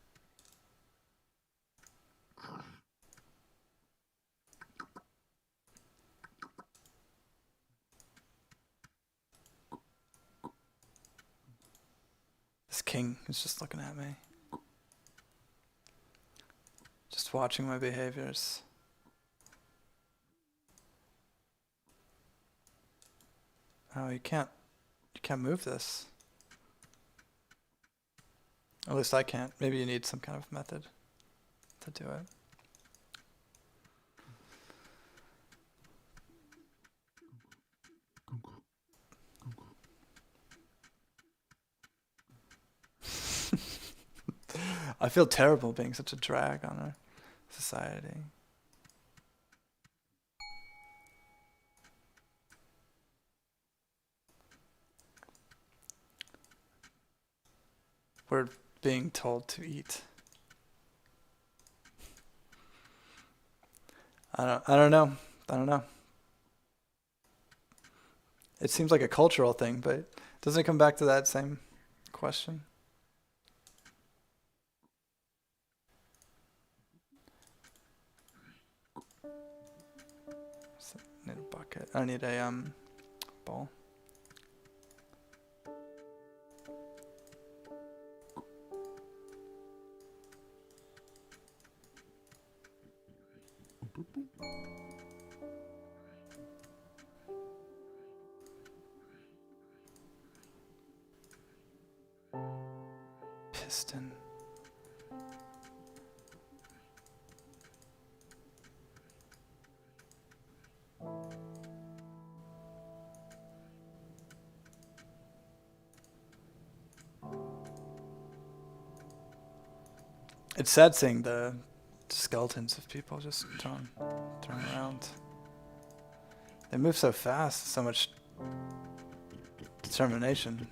This king is just looking at me. Just watching my behaviors. Oh, you can't move this. At least I can't. Maybe you need some kind of method to do it. I feel terrible being such a drag on our society. We're being told to eat. I don't know. It seems like a cultural thing, but doesn't it come back to that same question? So, I need a bucket. I need a bowl. Piston. It's sad seeing the skeletons of people just thrown around. They move so fast, so much determination.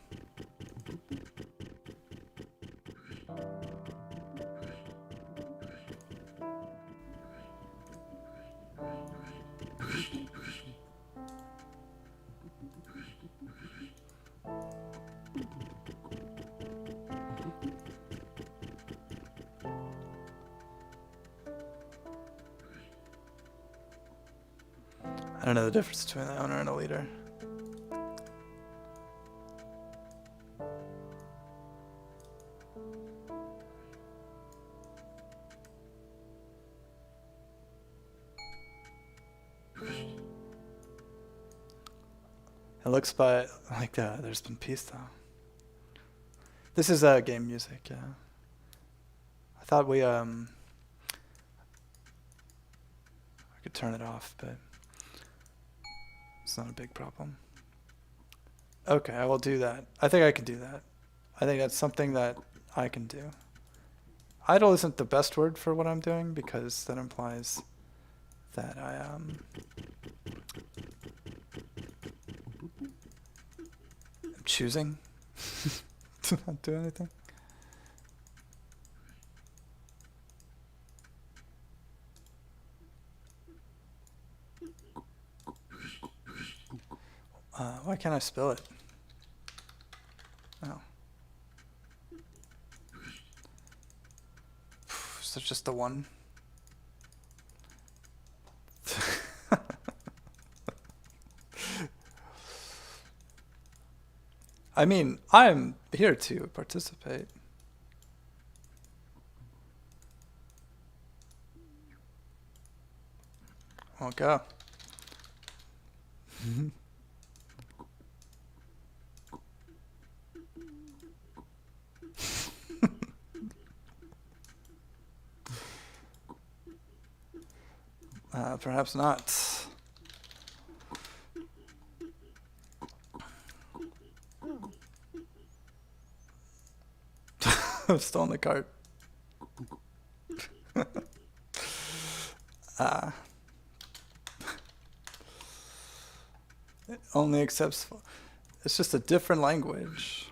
I don't know the difference between the owner and a leader. It looks like there's been peace though. This is game music, yeah. I thought I could turn it off, but it's not a big problem. Okay, I will do that. I think I can do that. I think that's something that I can do. Idle isn't the best word for what I'm doing because that implies that I'm choosing to not do anything. Why can't I spell it? Oh. So just the one? I mean, I'm here to participate. I'll go. Perhaps not. I'm still in the cart. It only accepts. It's just a different language.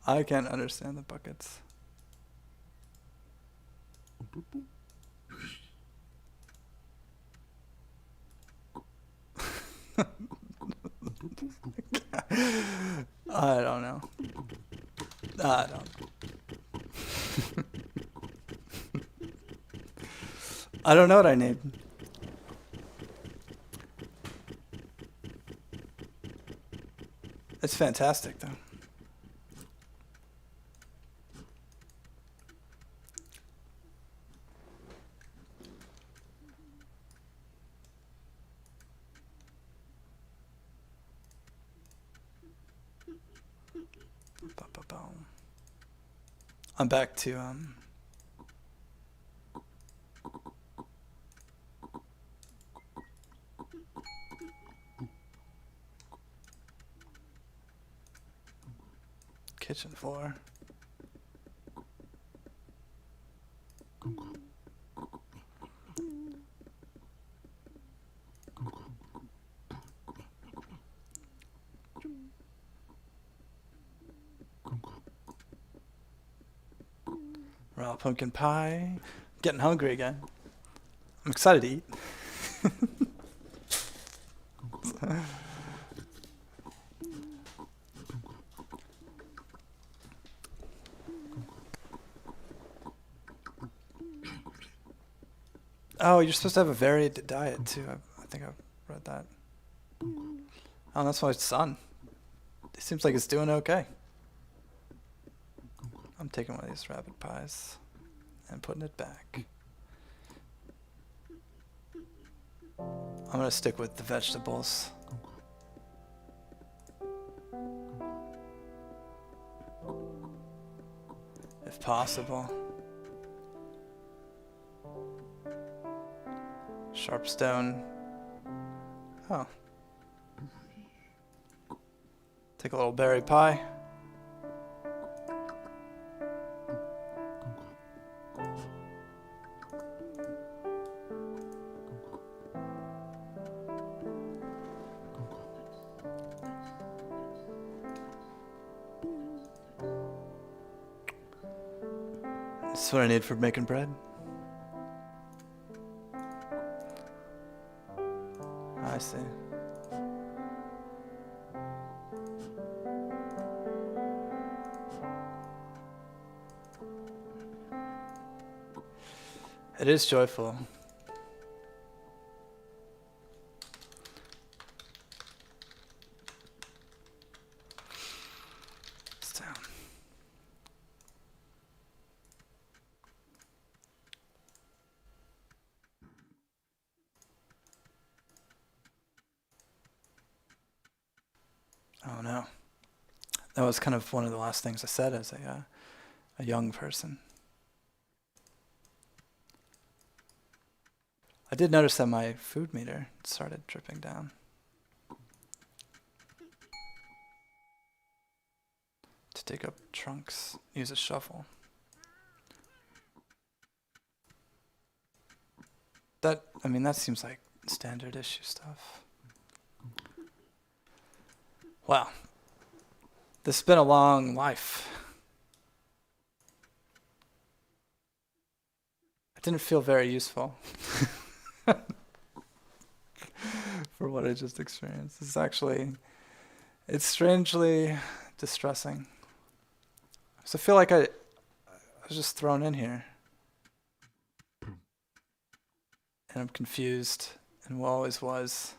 I can't understand the buckets. I don't know. I don't know. I don't know what I need. It's fantastic, though. Ba-ba-boom. I'm back to kitchen floor. Raw pumpkin pie. Getting hungry again. I'm excited to eat. Oh, you're supposed to have a varied diet too. I think I've read that. Oh, that's my son. It seems like it's doing okay. I'm taking one of these rabbit pies and putting it back. I'm gonna stick with the vegetables. If possible. Sharpstone. Oh. Take a little berry pie. This is what I need for making bread. I see. It is joyful. It's down. Oh no. That was kind of one of the last things I said as a young person. I did notice that my food meter started dripping down. To dig up trunks, use a shovel. That seems like standard issue stuff. Wow. This has been a long life. It didn't feel very useful for what I just experienced. It's strangely distressing. So I feel like I was just thrown in here. And I'm confused, and always was.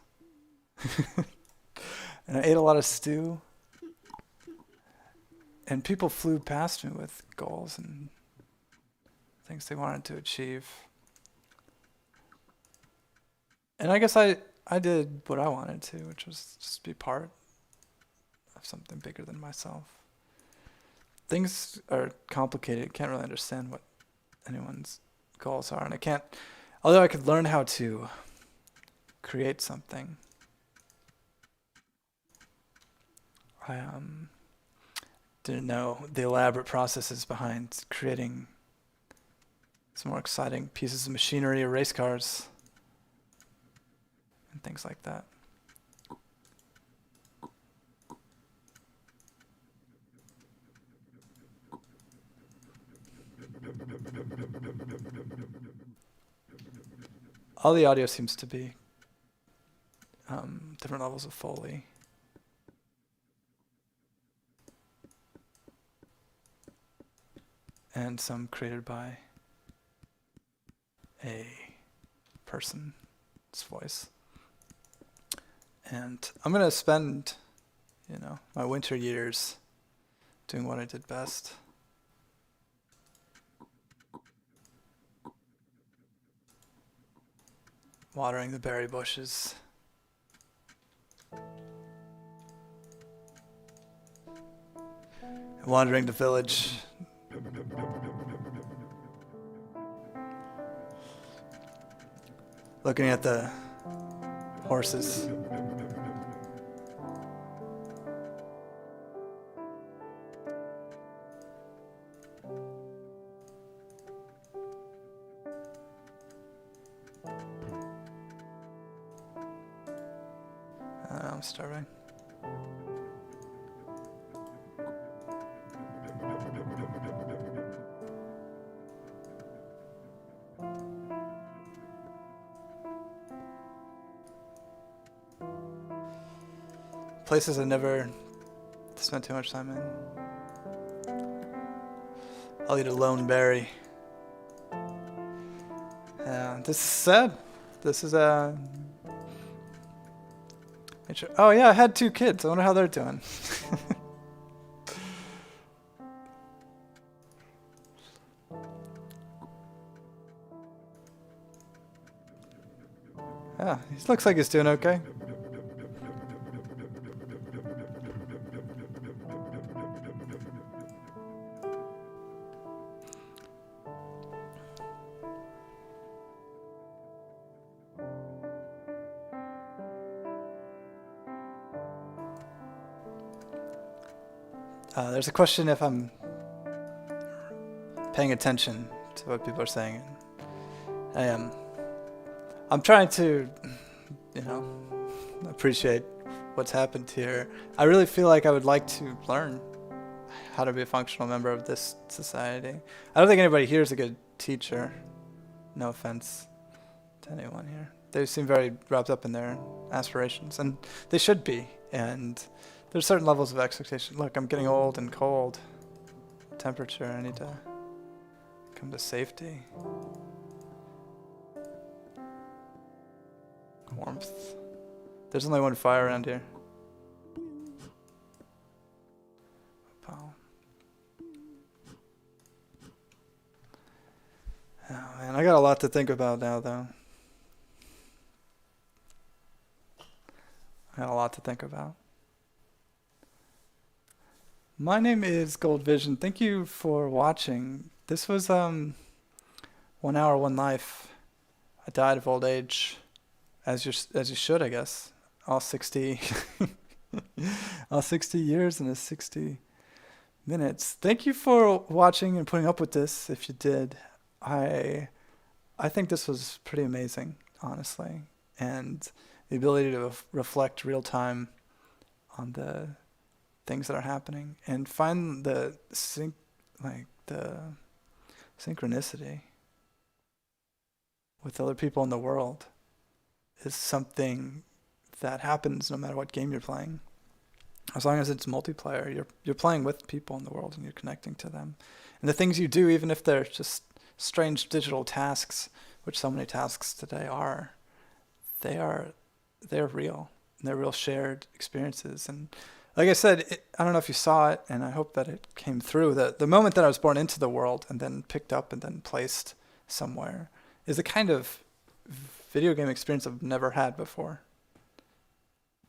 And I ate a lot of stew. And people flew past me with goals and things they wanted to achieve. And I guess I did what I wanted to, which was just be part of something bigger than myself. Things are complicated. Can't really understand what anyone's goals are. And although I could learn how to create something, I didn't know the elaborate processes behind creating some more exciting pieces of machinery or race cars and things like that. All the audio seems to be different levels of Foley. And some created by a person's voice. And I'm going to spend, my winter years doing what I did best. Watering the berry bushes. Wandering the village. Looking at the horses. I'm starving. Places I never spent too much time in. I'll eat a lone berry. This is sad. This is oh yeah, I had 2 kids. I wonder how they're doing. Yeah, he looks like he's doing okay. There's a question if I'm paying attention to what people are saying. I am. I'm trying to, appreciate what's happened here. I really feel like I would like to learn how to be a functional member of this society. I don't think anybody here is a good teacher. No offense to anyone here. They seem very wrapped up in their aspirations, and they should be. And there's certain levels of expectation. Look, I'm getting old and cold. Temperature, I need to come to safety. Warmth. There's only one fire around here. Oh man, I got a lot to think about now though. I got a lot to think about. My name is Gold Vision. Thank you for watching. This was 1 hour, 1 life. I died of old age, as you should, I guess. All 60, all 60 years and 60 minutes. Thank you for watching and putting up with this. If you did, I think this was pretty amazing, honestly, and the ability to reflect real time on the things that are happening and find the synchronicity with other people in the world is something that happens no matter what game you're playing. As long as it's multiplayer, you're playing with people in the world and you're connecting to them. And the things you do, even if they're just strange digital tasks, which so many tasks today are, they're real. And they're real shared experiences. And like I said, I don't know if you saw it, and I hope that it came through, that the moment that I was born into the world and then picked up and then placed somewhere is a kind of video game experience I've never had before.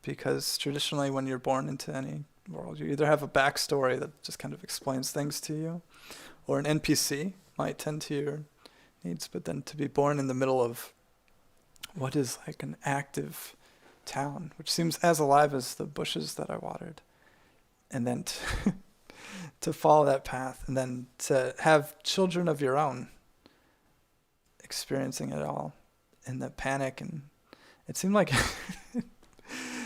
Because traditionally when you're born into any world, you either have a backstory that just kind of explains things to you, or an NPC might tend to your needs, but then to be born in the middle of what is like an active town, which seems as alive as the bushes that I watered, and then to follow that path, and then to have children of your own experiencing it all in the panic. And it seemed like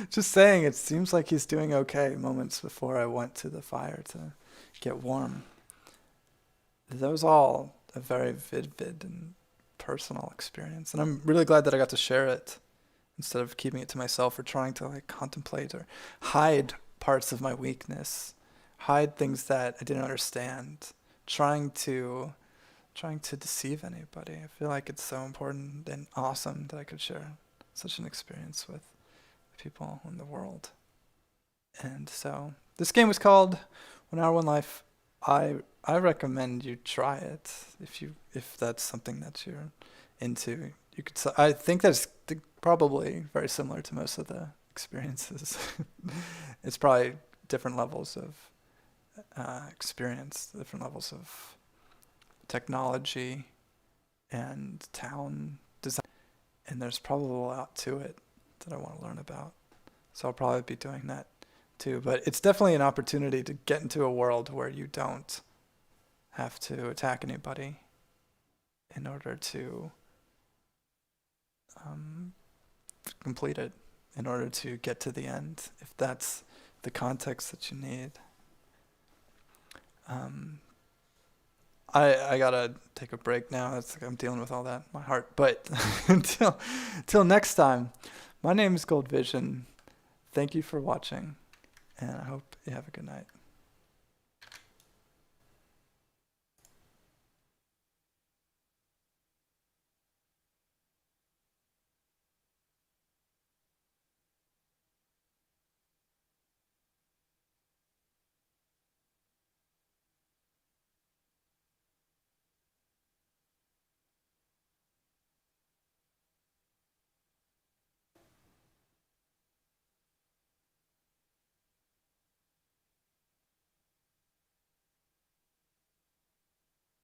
just saying it seems like he's doing okay moments before I went to the fire to get warm. That was all a very vivid and personal experience, and I'm really glad that I got to share it instead of keeping it to myself or trying to like contemplate or hide parts of my weakness, hide things that I didn't understand, trying to deceive anybody. I feel like it's so important and awesome that I could share such an experience with people in the world. And so this game was called 1 Hour 1 Life. I recommend you try it if that's something that you're into. You could. I think that's probably very similar to most of the experiences. It's probably different levels of experience, different levels of technology and town design, and there's probably a lot to it that I want to learn about. So I'll probably be doing that too. But it's definitely an opportunity to get into a world where you don't have to attack anybody in order to complete it, in order to get to the end, if that's the context that you need. I gotta take a break now. I'm dealing with all that in my heart. But until next time, my name is Gold Vision. Thank you for watching, and I hope you have a good night.